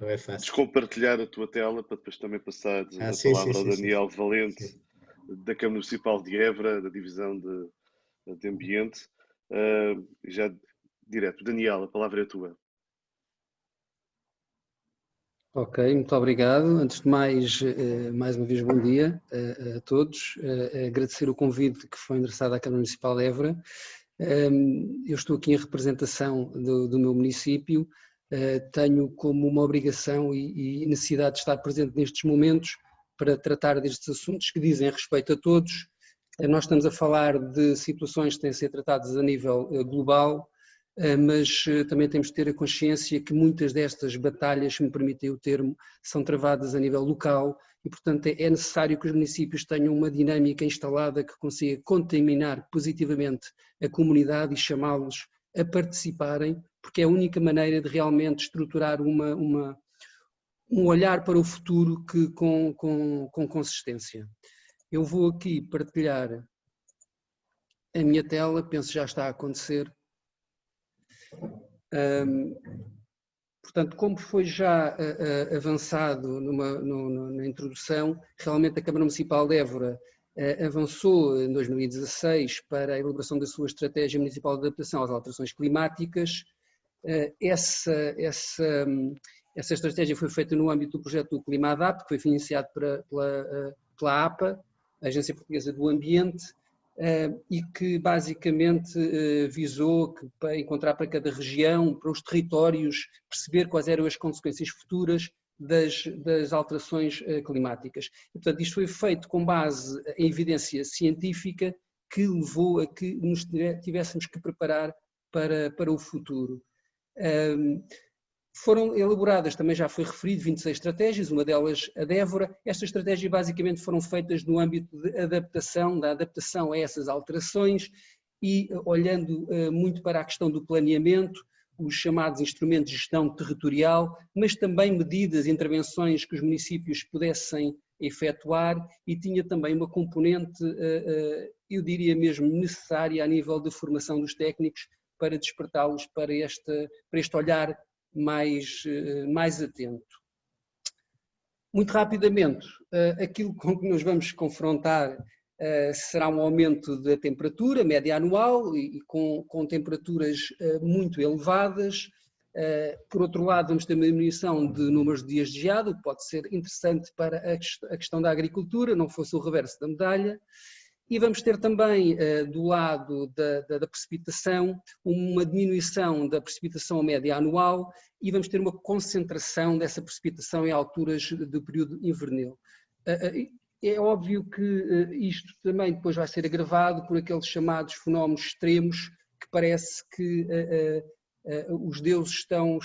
Não é fácil. Descompartilhar a tua tela para depois também passar a palavra ao Daniel Valente, da Câmara Municipal de Évora, da Divisão de Ambiente. Já direto. Daniel, a palavra é tua. Ok, muito obrigado. Antes de mais uma vez bom dia a todos. Agradecer o convite que foi endereçado à Câmara Municipal de Évora. Eu estou aqui em representação do meu município. Tenho como uma obrigação e necessidade de estar presente nestes momentos para tratar destes assuntos que dizem respeito a todos. Nós estamos a falar de situações que têm de ser tratadas a nível global, mas também temos de ter a consciência que muitas destas batalhas, se me permitem o termo, são travadas a nível local e, portanto, é necessário que os municípios tenham uma dinâmica instalada que consiga contaminar positivamente a comunidade e chamá-los a participarem, porque é a única maneira de realmente estruturar um olhar para o futuro com consistência. Eu vou aqui partilhar a minha tela, penso que já está a acontecer. Portanto, como foi já avançado na introdução, realmente a Câmara Municipal de Évora avançou em 2016 para a elaboração da sua Estratégia Municipal de Adaptação às Alterações Climáticas. Essa estratégia foi feita no âmbito do projeto do Clima Adapt, que foi financiado pela APA, a Agência Portuguesa do Ambiente, e que basicamente visou encontrar para cada região, para os territórios, perceber quais eram as consequências futuras das alterações climáticas. E, portanto, isto foi feito com base em evidência científica que levou a que nos tivéssemos que preparar para o futuro. Foram elaboradas, também já foi referido, 26 estratégias, uma delas a de Évora. Estas estratégias basicamente foram feitas no âmbito da adaptação a essas alterações e olhando muito para a questão do planeamento, os chamados instrumentos de gestão territorial, mas também medidas e intervenções que os municípios pudessem efetuar e tinha também uma componente, eu diria mesmo, necessária a nível de formação dos técnicos para despertá-los para este olhar mais atento. Muito rapidamente, aquilo com que nos vamos confrontar será um aumento da temperatura média anual e com temperaturas muito elevadas. Por outro lado, vamos ter uma diminuição de números de dias de geada, o que pode ser interessante para a questão da agricultura, não fosse o reverso da medalha. E vamos ter também, do lado da precipitação, uma diminuição da precipitação média anual e vamos ter uma concentração dessa precipitação em alturas do período invernil. É óbvio que isto também depois vai ser agravado por aqueles chamados fenómenos extremos, que parece que os deuses estão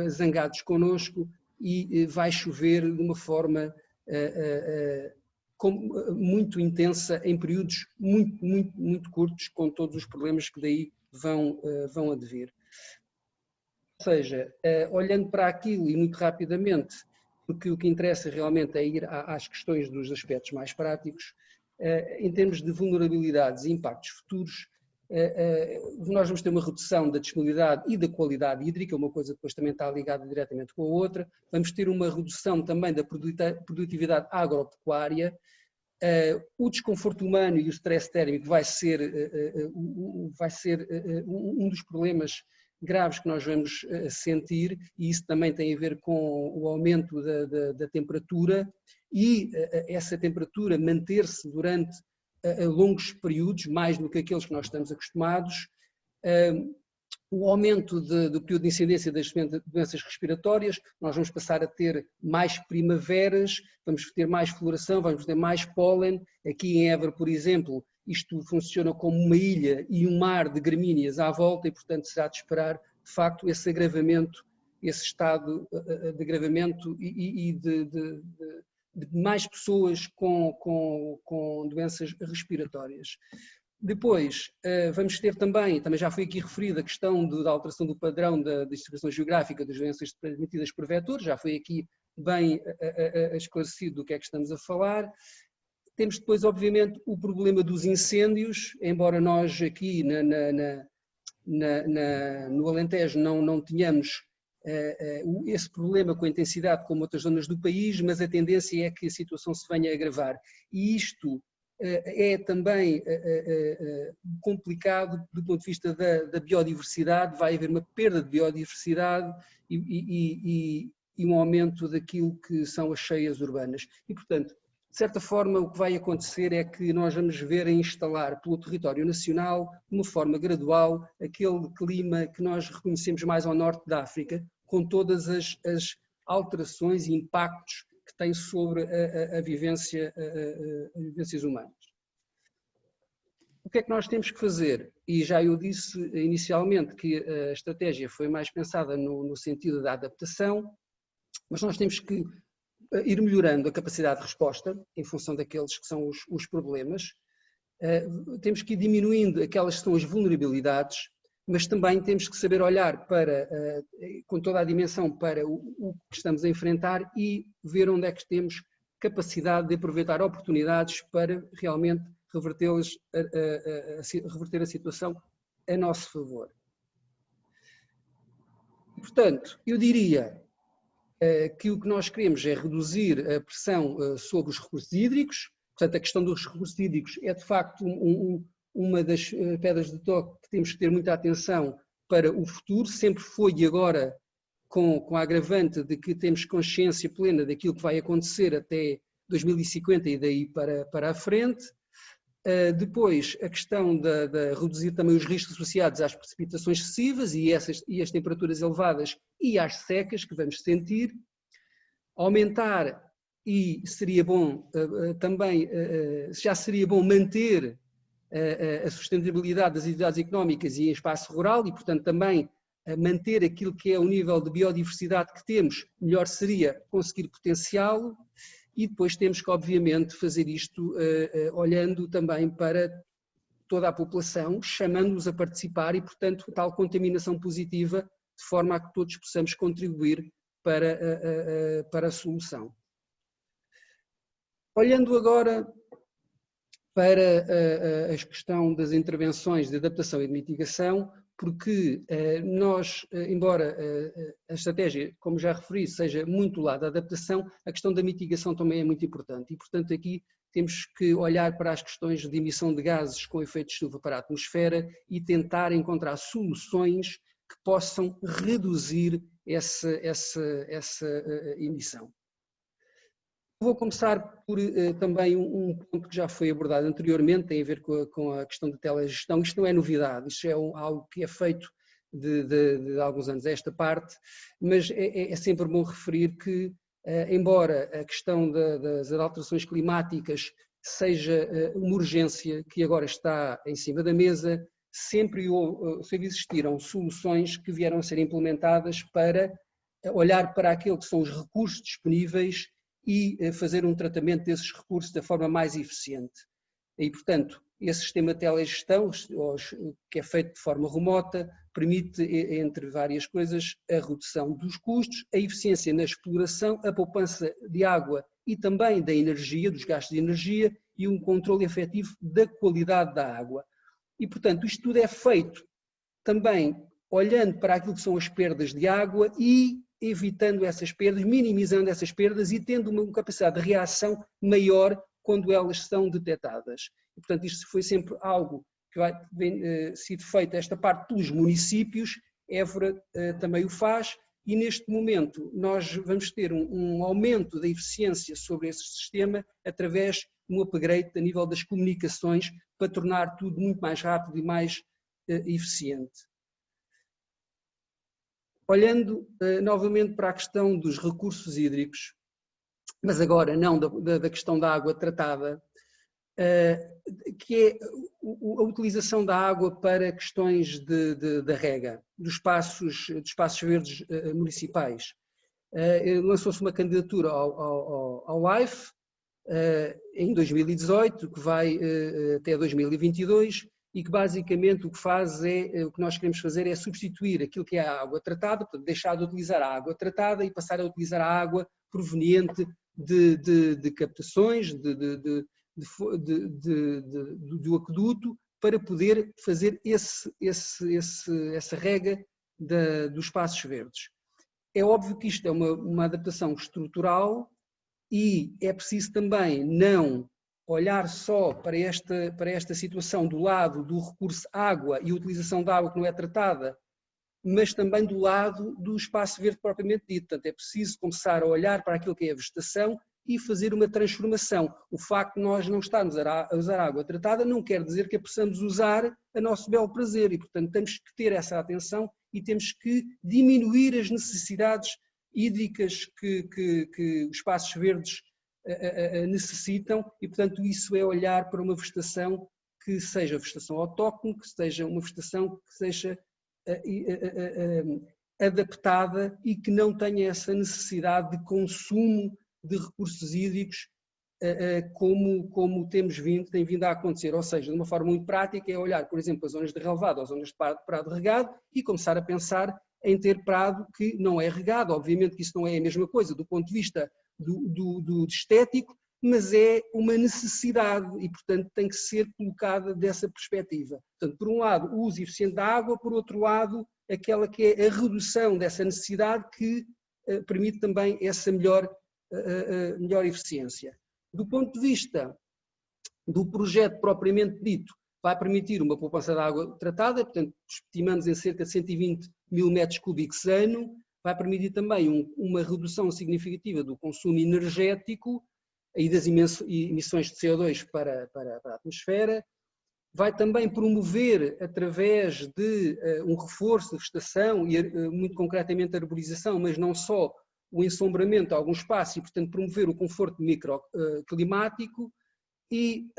zangados connosco e vai chover de uma forma muito intensa em períodos muito curtos, com todos os problemas que daí vão advir. Ou seja, olhando para aquilo e muito rapidamente, porque o que interessa realmente é ir às questões dos aspectos mais práticos, em termos de vulnerabilidades e impactos futuros, nós vamos ter uma redução da disponibilidade e da qualidade hídrica, uma coisa que depois também está ligada diretamente com a outra. Vamos ter uma redução também da produtividade agropecuária. O desconforto humano e o stress térmico vai ser um dos problemas graves que nós vamos sentir, e isso também tem a ver com o aumento da temperatura e essa temperatura manter-se durante longos períodos, mais do que aqueles que nós estamos acostumados, o aumento do período de incidência das doenças respiratórias, nós vamos passar a ter mais primaveras, vamos ter mais floração, vamos ter mais pólen. Aqui em Évora, por exemplo, isto funciona como uma ilha e um mar de gramíneas à volta e, portanto, será de esperar, de facto, esse agravamento, esse estado de agravamento e de mais pessoas com doenças respiratórias. Depois, vamos ter também já foi aqui referida a questão da alteração do padrão da distribuição geográfica das doenças transmitidas por vetores, já foi aqui bem esclarecido do que é que estamos a falar. Temos depois, obviamente, o problema dos incêndios, embora nós aqui no Alentejo não tenhamos esse problema com a intensidade como outras zonas do país, mas a tendência é que a situação se venha a agravar. E isto é também complicado do ponto de vista da biodiversidade, vai haver uma perda de biodiversidade e um aumento daquilo que são as cheias urbanas. E, portanto, de certa forma, o que vai acontecer é que nós vamos ver a instalar pelo território nacional, de uma forma gradual, aquele clima que nós reconhecemos mais ao norte da África, com todas as alterações e impactos que tem sobre as vivências humanas. O que é que nós temos que fazer? E já eu disse inicialmente que a estratégia foi mais pensada no sentido da adaptação, mas nós temos que ir melhorando a capacidade de resposta em função daqueles que são os problemas. Temos que ir diminuindo aquelas que são as vulnerabilidades, mas também temos que saber olhar com toda a dimensão para o que estamos a enfrentar e ver onde é que temos capacidade de aproveitar oportunidades para realmente reverter a situação a nosso favor. Portanto, eu diria que o que nós queremos é reduzir a pressão sobre os recursos hídricos. Portanto, a questão dos recursos hídricos é de facto uma das pedras de toque que temos que ter muita atenção para o futuro, sempre foi e agora com a agravante de que temos consciência plena daquilo que vai acontecer até 2050 e daí para a frente. Depois, a questão de reduzir também os riscos associados às precipitações excessivas e as temperaturas elevadas e às secas que vamos sentir. Aumentar, e seria bom também, já seria bom manter a sustentabilidade das atividades económicas e em espaço rural e, portanto, também manter aquilo que é o nível de biodiversidade que temos, melhor seria conseguir potenciá-lo. E depois temos que, obviamente, fazer isto olhando também para toda a população, chamando-os a participar e, portanto, tal contaminação positiva, de forma a que todos possamos contribuir para a solução. Olhando agora para a questão das intervenções de adaptação e de mitigação, porque nós, embora a estratégia, como já referi, seja muito do lado da adaptação, a questão da mitigação também é muito importante. E, portanto, aqui temos que olhar para as questões de emissão de gases com efeito de estufa para a atmosfera e tentar encontrar soluções que possam reduzir essa emissão. Vou começar por também um ponto que já foi abordado anteriormente, tem a ver com a questão da telegestão. Isto não é novidade, isto é algo que é feito de alguns anos esta parte, mas é sempre bom referir que, embora a questão das alterações climáticas seja uma urgência que agora está em cima da mesa, sempre existiram soluções que vieram a ser implementadas para olhar para aquilo que são os recursos disponíveis e fazer um tratamento desses recursos da forma mais eficiente. E, portanto, esse sistema de telegestão, que é feito de forma remota, permite, entre várias coisas, a redução dos custos, a eficiência na exploração, a poupança de água e também da energia, dos gastos de energia e um controle efetivo da qualidade da água. E, portanto, isto tudo é feito também olhando para aquilo que são as perdas de água e evitando essas perdas, minimizando essas perdas e tendo uma capacidade de reação maior quando elas são detectadas. E, portanto, isto foi sempre algo que vai sido feito, esta parte pelos municípios, Évora também o faz, e neste momento nós vamos ter um aumento da eficiência sobre esse sistema através de um upgrade a nível das comunicações para tornar tudo muito mais rápido e mais eficiente. Olhando novamente para a questão dos recursos hídricos, mas agora não da questão da água tratada, que é a utilização da água para questões da rega, dos espaços verdes municipais. Lançou-se uma candidatura ao LIFE em 2018, que vai até 2022, e que basicamente o que faz o que nós queremos fazer é substituir aquilo que é a água tratada, portanto deixar de utilizar a água tratada e passar a utilizar a água proveniente de captações, do aqueduto, para poder fazer essa rega dos espaços verdes. É óbvio que isto é uma adaptação estrutural e é preciso também não olhar só para esta situação do lado do recurso água e a utilização da água que não é tratada, mas também do lado do espaço verde propriamente dito. Portanto, é preciso começar a olhar para aquilo que é a vegetação e fazer uma transformação. O facto de nós não estarmos a usar água tratada não quer dizer que a possamos usar a nosso belo prazer e, portanto, temos que ter essa atenção e temos que diminuir as necessidades hídricas que os espaços verdes necessitam e, portanto, isso é olhar para uma vegetação que seja vegetação autóctone, que seja uma vegetação que seja adaptada e que não tenha essa necessidade de consumo de recursos hídricos como tem vindo a acontecer. Ou seja, de uma forma muito prática é olhar, por exemplo, as zonas de relevado ou zonas de prado regado e começar a pensar em ter prado que não é regado. Obviamente que isso não é a mesma coisa do ponto de vista do estético, mas é uma necessidade e, portanto, tem que ser colocada dessa perspectiva. Portanto, por um lado, o uso eficiente da água, por outro lado, aquela que é a redução dessa necessidade que permite também essa melhor eficiência. Do ponto de vista do projeto propriamente dito, vai permitir uma poupança de água tratada, portanto, estimamos em cerca de 120 mil metros cúbicos ano, vai permitir também uma redução significativa do consumo energético e das emissões de CO2 para a atmosfera, vai também promover, através de um reforço de vegetação e muito concretamente a arborização, mas não só, o ensombramento de algum espaço e, portanto, promover o conforto microclimático e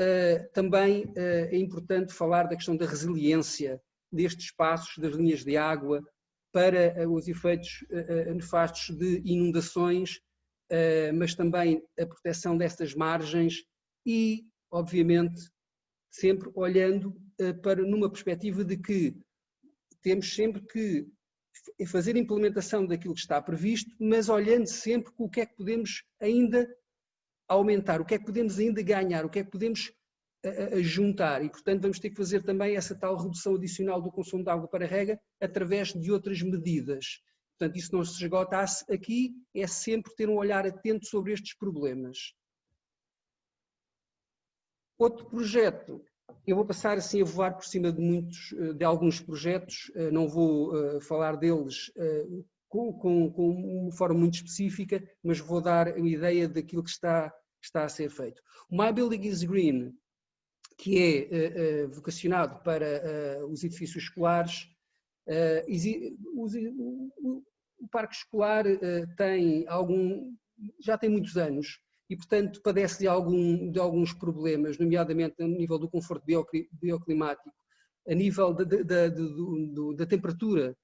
também é importante falar da questão da resiliência destes espaços, das linhas de água, para os efeitos nefastos de inundações, mas também a proteção destas margens e, obviamente, sempre olhando numa perspectiva de que temos sempre que fazer a implementação daquilo que está previsto, mas olhando sempre com o que é que podemos ainda aumentar, o que é que podemos ainda ganhar, o que é que podemos a juntar e, portanto, vamos ter que fazer também essa tal redução adicional do consumo de água para rega através de outras medidas. Portanto, isso não se esgota aqui, é sempre ter um olhar atento sobre estes problemas. Outro projeto, eu vou passar assim a voar por cima de alguns projetos, não vou falar deles com uma forma muito específica, mas vou dar uma ideia daquilo que está a ser feito. O My Building is Green, que é vocacionado para os edifícios escolares, o parque escolar já tem muitos anos e, portanto, padece de alguns problemas, nomeadamente a nível do conforto bioclimático, a nível da temperatura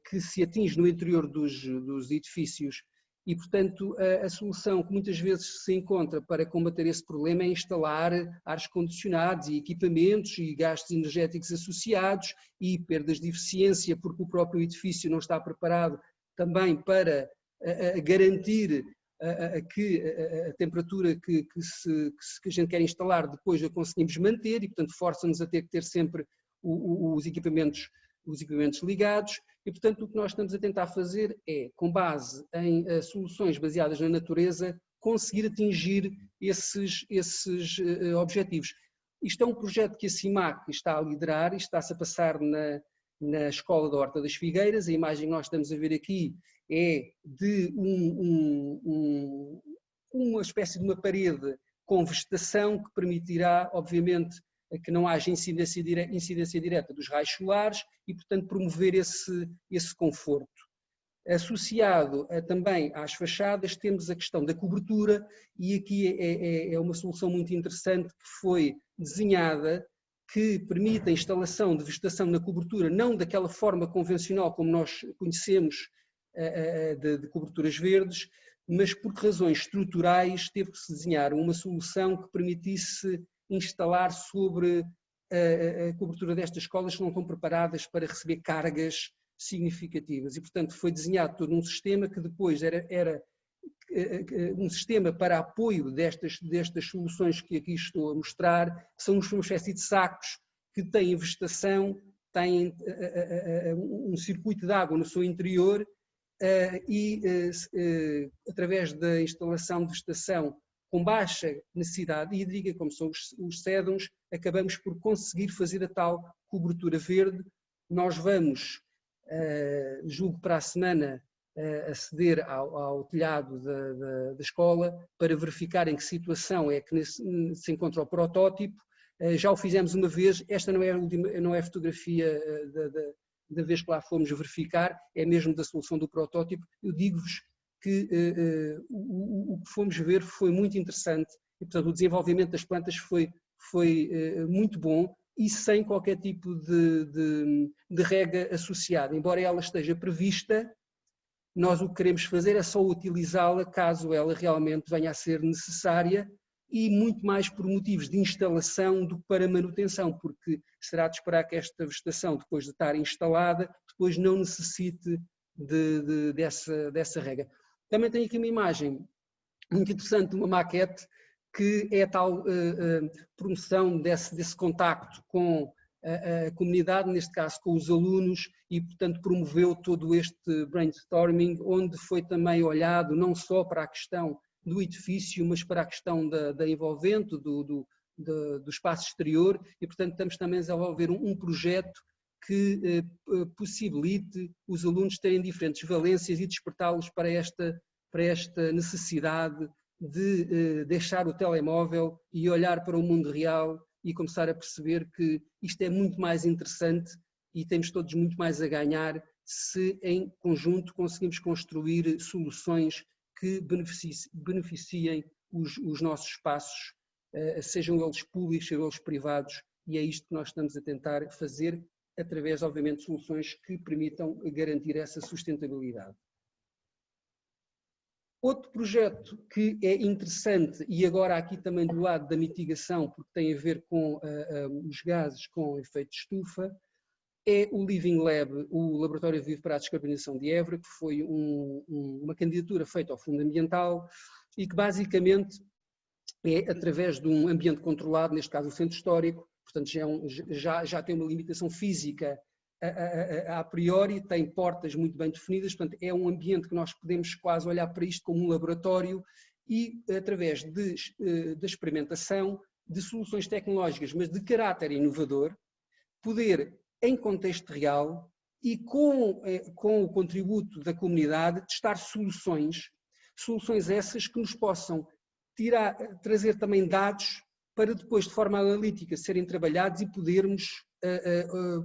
que se atinge no interior dos edifícios. E, portanto, a solução que muitas vezes se encontra para combater esse problema é instalar ares condicionados e equipamentos e gastos energéticos associados e perdas de eficiência, porque o próprio edifício não está preparado também para garantir que a temperatura que a gente quer instalar depois a conseguimos manter e, portanto, força-nos a ter que ter sempre os equipamentos ligados. E, portanto, o que nós estamos a tentar fazer é, com base em soluções baseadas na natureza, conseguir atingir esses objetivos. Isto é um projeto que a CIMAC está a liderar e está-se a passar na Escola da Horta das Figueiras. A imagem que nós estamos a ver aqui é de uma espécie de uma parede com vegetação que permitirá, obviamente, que não haja incidência direta dos raios solares e, portanto, promover esse conforto. Associado também às fachadas, temos a questão da cobertura e aqui é uma solução muito interessante que foi desenhada, que permite a instalação de vegetação na cobertura, não daquela forma convencional como nós conhecemos de coberturas verdes, mas por razões estruturais teve que se desenhar uma solução que permitisse instalar sobre a cobertura destas escolas que não estão preparadas para receber cargas significativas e, portanto, foi desenhado todo um sistema que depois era um sistema para apoio destas soluções que aqui estou a mostrar, que são uma espécie de sacos que têm vegetação, têm um circuito de água no seu interior e, através da instalação de vegetação com baixa necessidade hídrica, como são os céduns, acabamos por conseguir fazer a tal cobertura verde. Nós vamos, julgo para a semana, aceder ao telhado da escola para verificar em que situação é que se encontra o protótipo. Já o fizemos uma vez, esta não é a fotografia da vez que lá fomos verificar, é mesmo da solução do protótipo. Eu digo-vos que o que fomos ver foi muito interessante e, portanto, o desenvolvimento das plantas foi muito bom e sem qualquer tipo de rega associada. Embora ela esteja prevista, nós o que queremos fazer é só utilizá-la caso ela realmente venha a ser necessária e muito mais por motivos de instalação do que para manutenção, porque será de esperar que esta vegetação, depois de estar instalada, depois não necessite dessa rega. Também tenho aqui uma imagem muito interessante de uma maquete que é a tal promoção desse contacto com a comunidade, neste caso com os alunos, e, portanto, promoveu todo este brainstorming, onde foi também olhado não só para a questão do edifício, mas para a questão da envolvente, do espaço exterior, e, portanto, estamos também a desenvolver um projeto que possibilite os alunos terem diferentes valências e despertá-los para esta necessidade de deixar o telemóvel e olhar para o mundo real e começar a perceber que isto é muito mais interessante e temos todos muito mais a ganhar se em conjunto conseguimos construir soluções que beneficiem os nossos espaços, sejam eles públicos, sejam eles privados, e é isto que nós estamos a tentar fazer através, obviamente, de soluções que permitam garantir essa sustentabilidade. Outro projeto que é interessante, e agora aqui também do lado da mitigação, porque tem a ver com os gases com efeito de estufa, é o Living Lab, o Laboratório Vivo para a Descarbonização de Évora, que foi uma candidatura feita ao Fundo Ambiental e que basicamente é através de um ambiente controlado, neste caso o centro histórico, portanto já tem uma limitação física a priori, tem portas muito bem definidas, portanto é um ambiente que nós podemos quase olhar para isto como um laboratório e através da experimentação de soluções tecnológicas, mas de caráter inovador, poder, em contexto real e com o contributo da comunidade, testar soluções essas que nos possam trazer também dados para depois, de forma analítica, serem trabalhados e podermos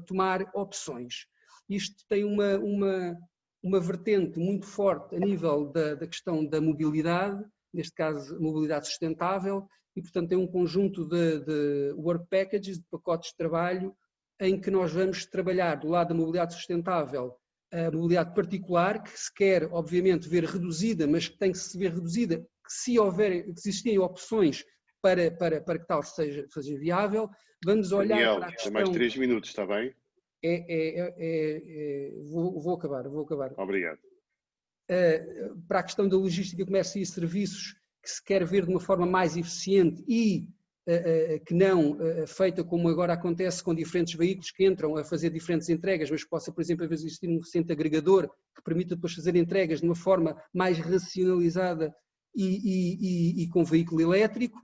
tomar opções. Isto tem uma vertente muito forte a nível da questão da mobilidade, neste caso, mobilidade sustentável, e, portanto, tem um conjunto de work packages, de pacotes de trabalho, em que nós vamos trabalhar do lado da mobilidade sustentável a mobilidade particular, que se quer, obviamente, ver reduzida, mas que tem que se ver reduzida, que se existirem opções para que tal seja viável, vamos olhar Daniel, para a questão... mais 3 minutos, está bem? Vou acabar. Obrigado. Para a questão da logística, comércio e serviços, que se quer ver de uma forma mais eficiente e que não feita como agora acontece com diferentes veículos que entram a fazer diferentes entregas, mas possa, por exemplo, às vezes existir um recente agregador que permita depois fazer entregas de uma forma mais racionalizada e com veículo elétrico.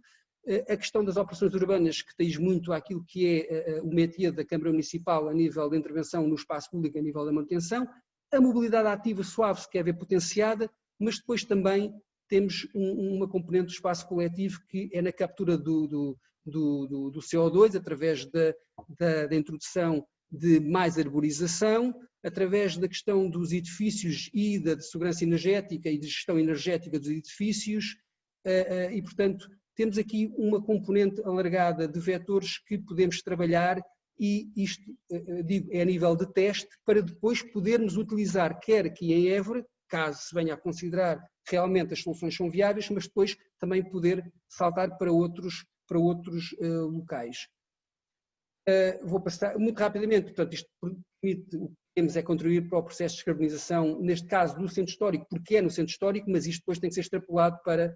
A questão das operações urbanas, que diz muito àquilo que é o métier da Câmara Municipal a nível de intervenção no espaço público, a nível da manutenção. A mobilidade ativa suave se quer ver potenciada, mas depois também temos uma componente do espaço coletivo que é na captura do CO2, através da introdução de mais arborização, através da questão dos edifícios e da segurança energética e de gestão energética dos edifícios, e, portanto, temos aqui uma componente alargada de vetores que podemos trabalhar e isto, digo, é a nível de teste para depois podermos utilizar, quer aqui em Évora, caso se venha a considerar realmente as soluções são viáveis, mas depois também poder saltar para outros locais. Vou passar muito rapidamente, portanto, isto permite, o que temos é contribuir para o processo de descarbonização, neste caso do centro histórico, porque é no centro histórico, mas isto depois tem que ser extrapolado para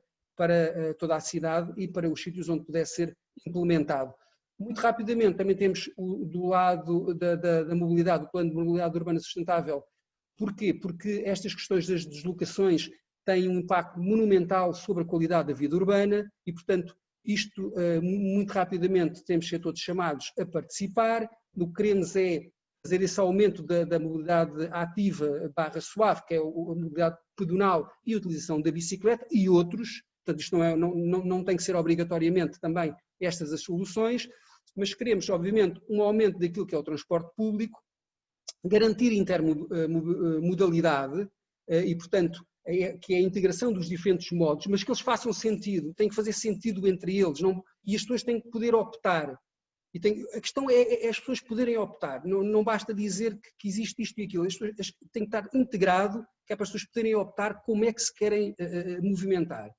toda a cidade e para os sítios onde puder ser implementado. Muito rapidamente também temos do lado da mobilidade, o plano de mobilidade urbana sustentável. Porquê? Porque estas questões das deslocações têm um impacto monumental sobre a qualidade da vida urbana e, portanto, isto muito rapidamente temos de ser todos chamados a participar. O que queremos é fazer esse aumento da mobilidade ativa / suave, que é a mobilidade pedonal e a utilização da bicicleta e outros. Portanto, isto não tem que ser obrigatoriamente também estas as soluções, mas queremos, obviamente, um aumento daquilo que é o transporte público, garantir intermodalidade e, portanto, que é a integração dos diferentes modos, mas que eles façam sentido, tem que fazer sentido entre eles, e as pessoas têm que poder optar. A questão é as pessoas poderem optar, não basta dizer que existe isto e aquilo, as pessoas têm que estar integrado, que é para as pessoas poderem optar como é que se querem movimentar.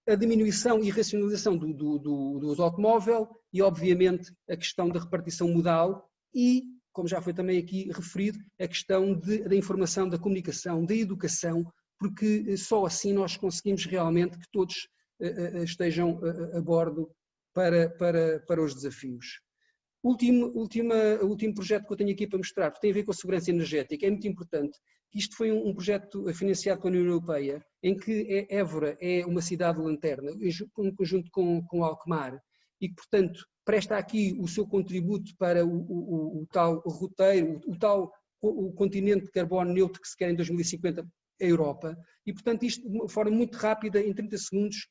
A diminuição e racionalização do automóvel e, obviamente, a questão da repartição modal e, como já foi também aqui referido, a questão da informação, da comunicação, da educação, porque só assim nós conseguimos realmente que todos estejam a bordo para os desafios. O último projeto que eu tenho aqui para mostrar tem a ver com a segurança energética. É muito importante. Isto foi um projeto financiado pela União Europeia, em que Évora é uma cidade lanterna, em conjunto com Alkmaar, e que, portanto, presta aqui o seu contributo para o tal roteiro, o continente de carbono neutro que se quer em 2050, a Europa. E, portanto, isto de uma forma muito rápida, em 30 segundos,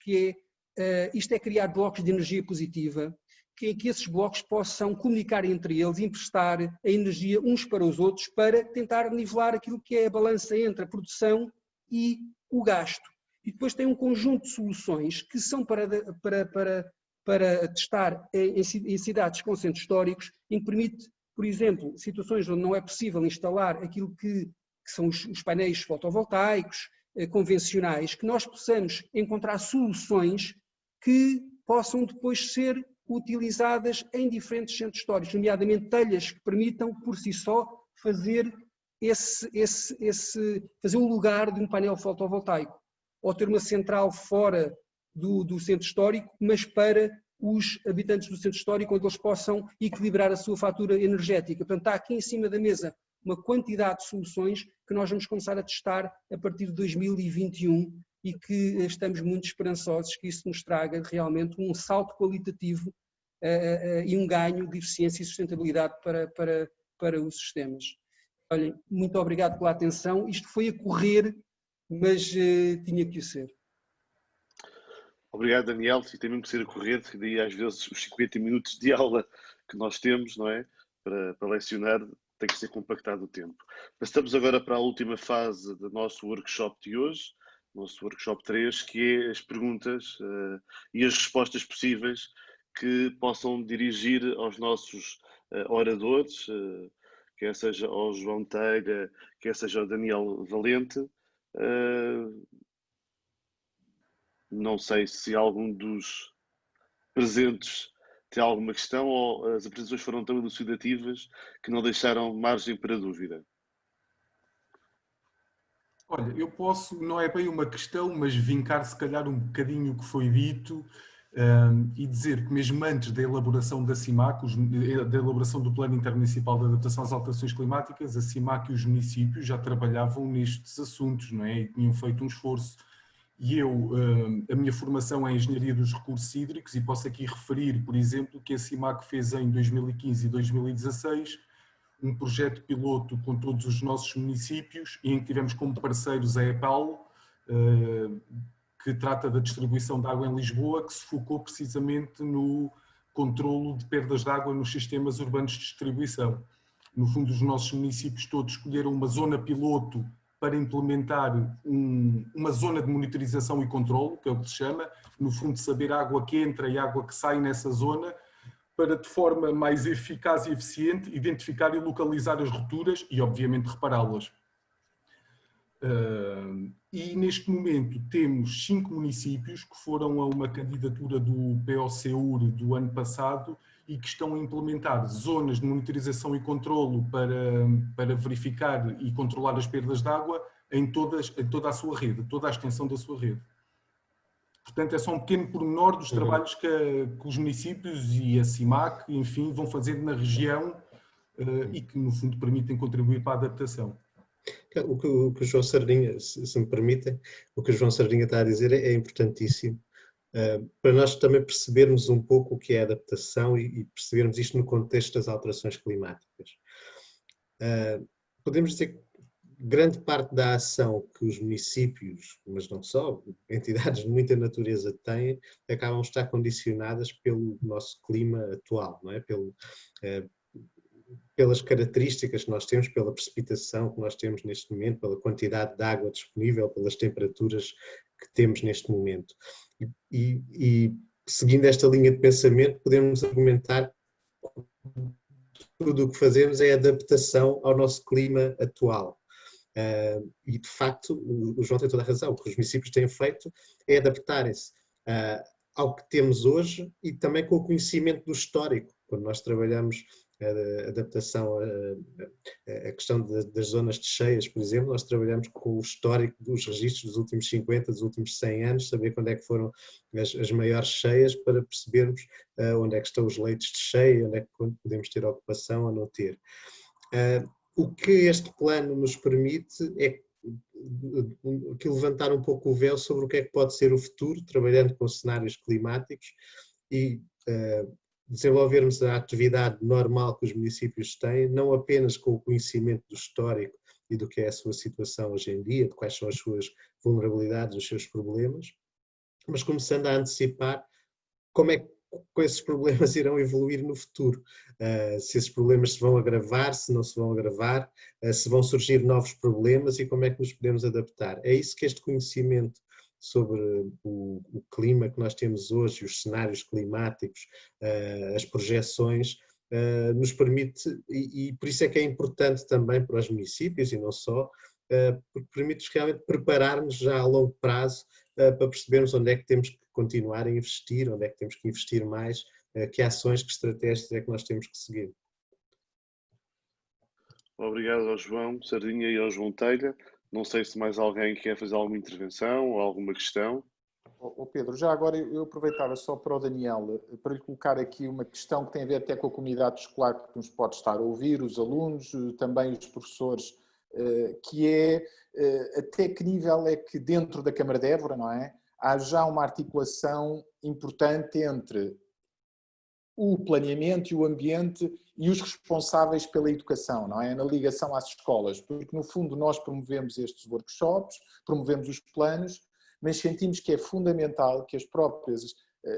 isto é criar blocos de energia positiva, que esses blocos possam comunicar entre eles e emprestar a energia uns para os outros para tentar nivelar aquilo que é a balança entre a produção e o gasto. E depois tem um conjunto de soluções que são para testar em cidades com centros históricos, em que permite, por exemplo, situações onde não é possível instalar aquilo que são os painéis fotovoltaicos convencionais, que nós possamos encontrar soluções que possam depois ser utilizadas em diferentes centros históricos, nomeadamente telhas que permitam, por si só, fazer fazer o lugar de um painel fotovoltaico, ou ter uma central fora do centro histórico, mas para os habitantes do centro histórico, onde eles possam equilibrar a sua fatura energética. Portanto, está aqui em cima da mesa uma quantidade de soluções que nós vamos começar a testar a partir de 2021 e que estamos muito esperançosos que isso nos traga realmente um salto qualitativo e um ganho de eficiência e sustentabilidade para os sistemas. Olhem, muito obrigado pela atenção. Isto foi a correr, mas tinha que o ser. Obrigado, Daniel. E tem mesmo que ser a correr, que daí às vezes os 50 minutos de aula que nós temos, não é? Para lecionar, tem que ser compactado o tempo. Passamos agora para a última fase do nosso workshop de hoje, nosso workshop 3, que é as perguntas e as respostas possíveis que possam dirigir aos nossos oradores, quer seja ao João Teira, quer seja ao Daniel Valente. Não sei se algum dos presentes tem alguma questão ou as apresentações foram tão elucidativas que não deixaram margem para dúvida. Olha, eu posso, não é bem uma questão, mas vincar se calhar um bocadinho o que foi dito e dizer que mesmo antes da elaboração da CIMAC, da elaboração do Plano Intermunicipal de Adaptação às Alterações Climáticas, a CIMAC e os municípios já trabalhavam nestes assuntos, não é? E tinham feito um esforço. E a minha formação é em Engenharia dos Recursos Hídricos e posso aqui referir, por exemplo, que a CIMAC fez em 2015 e 2016 um projeto piloto com todos os nossos municípios e em que tivemos como parceiros a EPAL, que trata da distribuição de água em Lisboa, que se focou precisamente no controlo de perdas de água nos sistemas urbanos de distribuição. No fundo, os nossos municípios todos escolheram uma zona piloto para implementar uma zona de monitorização e controlo, que é o que se chama, no fundo saber a água que entra e a água que sai nessa zona, para de forma mais eficaz e eficiente identificar e localizar as rupturas e obviamente repará-las. E neste momento temos 5 municípios que foram a uma candidatura do POCUR do ano passado e que estão a implementar zonas de monitorização e controlo para verificar e controlar as perdas de água em toda a sua rede, toda a extensão da sua rede. Portanto, é só um pequeno pormenor dos trabalhos que os municípios e a CIMAC, enfim, vão fazendo na região e que, no fundo, permitem contribuir para a adaptação. O que o João Sardinha, se me permitem, o que o João Sardinha está a dizer é importantíssimo. Para nós também percebermos um pouco o que é adaptação e percebermos isto no contexto das alterações climáticas. Podemos dizer que grande parte da ação que os municípios, mas não só, entidades de muita natureza têm, acabam de estar condicionadas pelo nosso clima atual, não é? Pelas características que nós temos, pela precipitação que nós temos neste momento, pela quantidade de água disponível, pelas temperaturas que temos neste momento. E seguindo esta linha de pensamento, podemos argumentar que tudo o que fazemos é adaptação ao nosso clima atual. E de facto, o João tem toda a razão, o que os municípios têm feito é adaptarem-se ao que temos hoje e também com o conhecimento do histórico. Quando nós trabalhamos a adaptação, a questão das zonas de cheias, por exemplo, nós trabalhamos com o histórico dos registros dos últimos 50, dos últimos 100 anos, saber quando é que foram as maiores cheias para percebermos onde é que estão os leitos de cheia, onde é que podemos ter ocupação ou não ter. O que este plano nos permite é que levantar um pouco o véu sobre o que é que pode ser o futuro, trabalhando com cenários climáticos e desenvolvermos a atividade normal que os municípios têm, não apenas com o conhecimento do histórico e do que é a sua situação hoje em dia, de quais são as suas vulnerabilidades, os seus problemas, mas começando a antecipar como é que esses problemas irão evoluir no futuro, se esses problemas se vão agravar, se não se vão agravar, se vão surgir novos problemas e como é que nos podemos adaptar. É isso que este conhecimento sobre o clima que nós temos hoje, os cenários climáticos, as projeções, nos permite, e por isso é que é importante também para os municípios e não só, porque permite-nos realmente preparar-nos já a longo prazo para percebermos onde é que temos que continuar a investir, onde é que temos que investir mais, que ações, que estratégias é que nós temos que seguir. Obrigado ao João Sardinha e ao João Teira. Não sei se mais alguém quer fazer alguma intervenção ou alguma questão. Pedro, já agora eu aproveitava só para o Daniel, para lhe colocar aqui uma questão que tem a ver até com a comunidade escolar que nos pode estar a ouvir, os alunos, também os professores, que é até que nível é que dentro da Câmara de Évora, não é, há já uma articulação importante entre o planeamento e o ambiente e os responsáveis pela educação, não é? Na ligação às escolas, porque no fundo nós promovemos estes workshops, promovemos os planos, mas sentimos que é fundamental que as próprias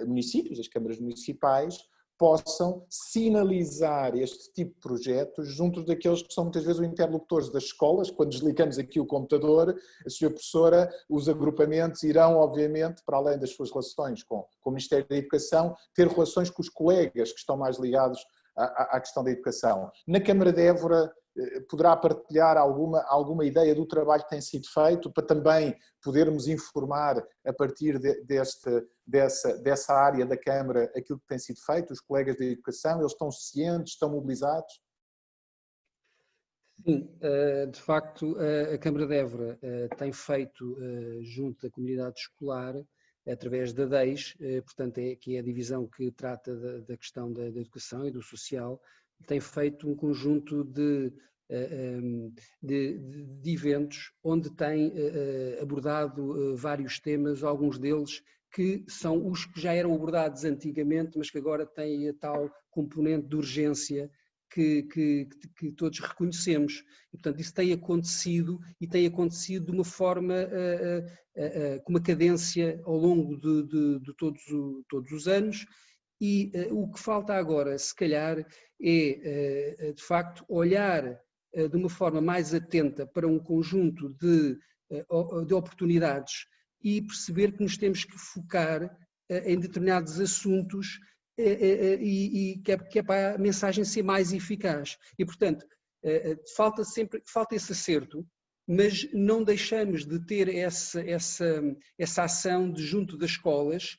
municípios, as câmaras municipais, possam sinalizar este tipo de projetos junto daqueles que são muitas vezes os interlocutores das escolas. Quando desligamos aqui o computador, a senhora professora, os agrupamentos irão, obviamente, para além das suas relações com o Ministério da Educação, ter relações com os colegas que estão mais ligados à questão da educação. Na Câmara de Évora, poderá partilhar alguma ideia do trabalho que tem sido feito para também podermos informar a partir dessa área da Câmara aquilo que tem sido feito, os colegas da educação, eles estão cientes, estão mobilizados? Sim, de facto a Câmara de Évora tem feito junto da comunidade escolar, através da DEIS, portanto que é a divisão que trata da questão da educação e do social, tem feito um conjunto de eventos onde tem abordado vários temas, alguns deles que são os que já eram abordados antigamente, mas que agora têm a tal componente de urgência que todos reconhecemos. E, portanto, isso tem acontecido e tem acontecido de uma forma, com uma cadência ao longo de todos os anos. E o que falta agora, se calhar, é, de facto, olhar de uma forma mais atenta para um conjunto de oportunidades e perceber que nos temos que focar em determinados assuntos e que é para a mensagem ser mais eficaz. E, portanto, falta esse acerto, mas não deixamos de ter essa ação de junto das escolas,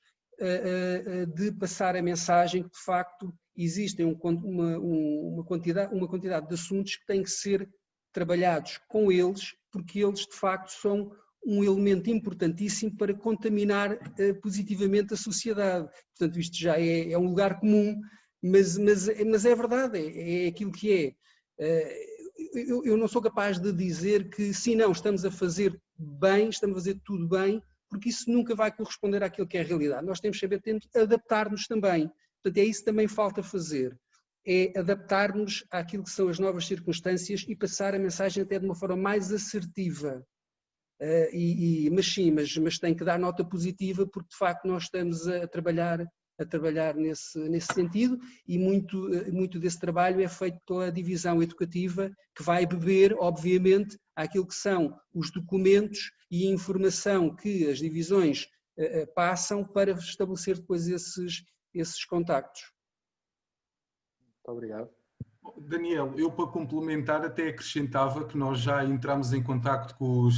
de passar a mensagem que de facto existem uma quantidade de assuntos que têm que ser trabalhados com eles, porque eles de facto são um elemento importantíssimo para contaminar positivamente a sociedade. Portanto, isto já é um lugar comum, mas é verdade, é aquilo que é. Eu não sou capaz de dizer que sim, não, estamos a fazer bem, estamos a fazer tudo bem, porque isso nunca vai corresponder àquilo que é a realidade. Nós temos que saber adaptar-nos também. Portanto, é isso que também falta fazer, é adaptar-nos àquilo que são as novas circunstâncias e passar a mensagem até de uma forma mais assertiva. Mas tem que dar nota positiva, porque de facto nós estamos a trabalhar nesse sentido, e muito desse trabalho é feito pela divisão educativa, que vai beber, obviamente, àquilo que são os documentos e a informação que as divisões passam para estabelecer depois esses contactos. Muito obrigado. Daniel, eu para complementar até acrescentava que nós já entramos em contacto com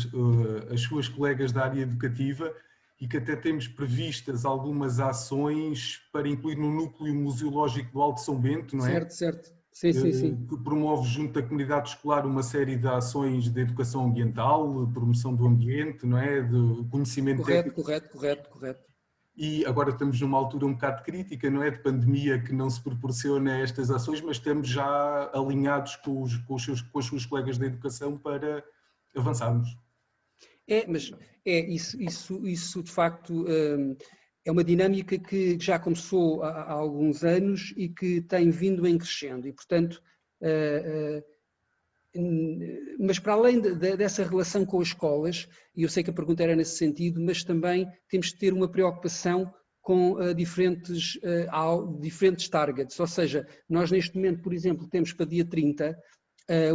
as suas colegas da área educativa e que até temos previstas algumas ações para incluir no núcleo museológico do Alto São Bento, não é? Certo. Sim. Que promove junto da comunidade escolar uma série de ações de educação ambiental, promoção do ambiente, não é? De conhecimento técnico. Correto. E agora estamos numa altura um bocado crítica, não é? De pandemia, que não se proporciona estas ações, mas estamos já alinhados com as suas colegas da educação para avançarmos. Isso de facto é uma dinâmica que já começou há alguns anos e que tem vindo em crescendo, e portanto, mas para além dessa relação com as escolas, e eu sei que a pergunta era nesse sentido, mas também temos de ter uma preocupação com diferentes targets, ou seja, nós neste momento, por exemplo, temos para dia 30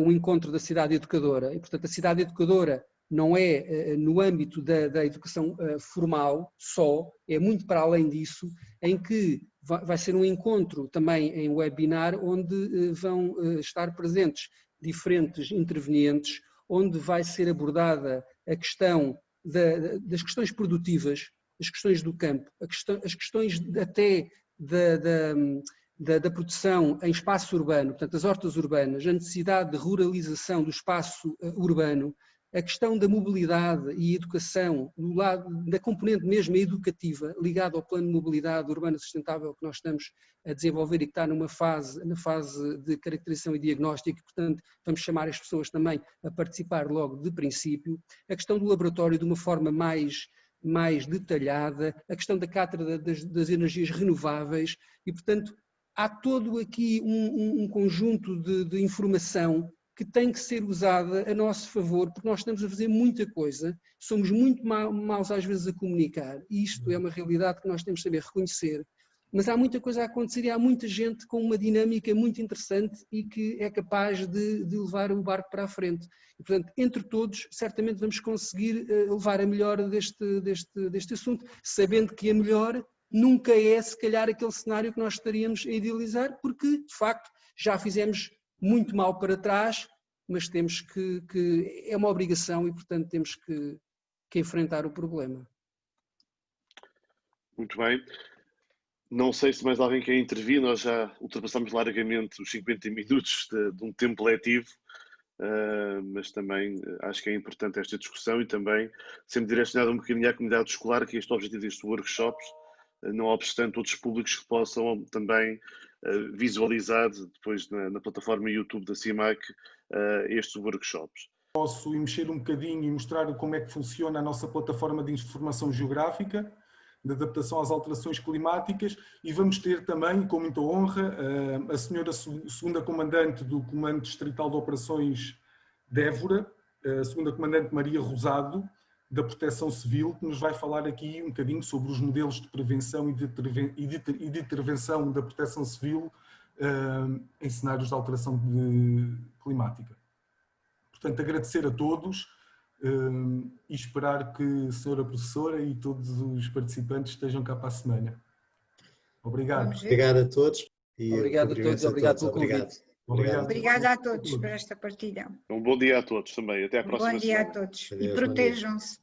um encontro da Cidade Educadora, e portanto a Cidade Educadora não é no âmbito da educação formal só, é muito para além disso, em que vai ser um encontro também em webinar, onde vão estar presentes diferentes intervenientes, onde vai ser abordada a questão das questões produtivas, as questões do campo, as questões até da produção em espaço urbano, portanto as hortas urbanas, a necessidade de ruralização do espaço urbano, a questão da mobilidade e educação, do lado da componente mesmo educativa, ligada ao plano de mobilidade urbana sustentável que nós estamos a desenvolver e que está na fase de caracterização e diagnóstico, e, portanto, vamos chamar as pessoas também a participar logo de princípio, a questão do laboratório de uma forma mais detalhada, a questão da cátedra das energias renováveis e, portanto, há todo aqui um conjunto de informação que tem que ser usada a nosso favor, porque nós estamos a fazer muita coisa, somos muito maus às vezes a comunicar, e isto é uma realidade que nós temos de saber reconhecer, mas há muita coisa a acontecer e há muita gente com uma dinâmica muito interessante e que é capaz de levar o barco para a frente. E, portanto, entre todos, certamente vamos conseguir levar a melhor deste assunto, sabendo que a melhor nunca é, se calhar, aquele cenário que nós estaríamos a idealizar, porque, de facto, já fizemos muito mal para trás, mas temos que é uma obrigação e, portanto, temos que enfrentar o problema. Muito bem. Não sei se mais alguém quer intervir, nós já ultrapassamos largamente os 50 minutos de um tempo letivo, mas também acho que é importante esta discussão e também sempre direcionada um bocadinho à comunidade escolar, que este objetivo destes workshops, não obstante outros públicos que possam também visualizar depois na plataforma YouTube da CIMAC estes workshops. Posso ir mexer um bocadinho e mostrar como é que funciona a nossa plataforma de informação geográfica, de adaptação às alterações climáticas, e vamos ter também, com muita honra, a senhora segunda comandante do Comando Distrital de Operações de Évora, a segunda comandante Maria Rosado, da Proteção Civil, que nos vai falar aqui um bocadinho sobre os modelos de prevenção e de intervenção da Proteção Civil em cenários de alteração climática. Portanto, agradecer a todos e esperar que a senhora professora e todos os participantes estejam cá para a semana. Obrigado. Obrigado a todos. E obrigado a todos, obrigado pelo convite. Obrigada a todos por esta partilha. Um bom dia a todos também. Até à próxima semana. Bom dia a todos. E protejam-se.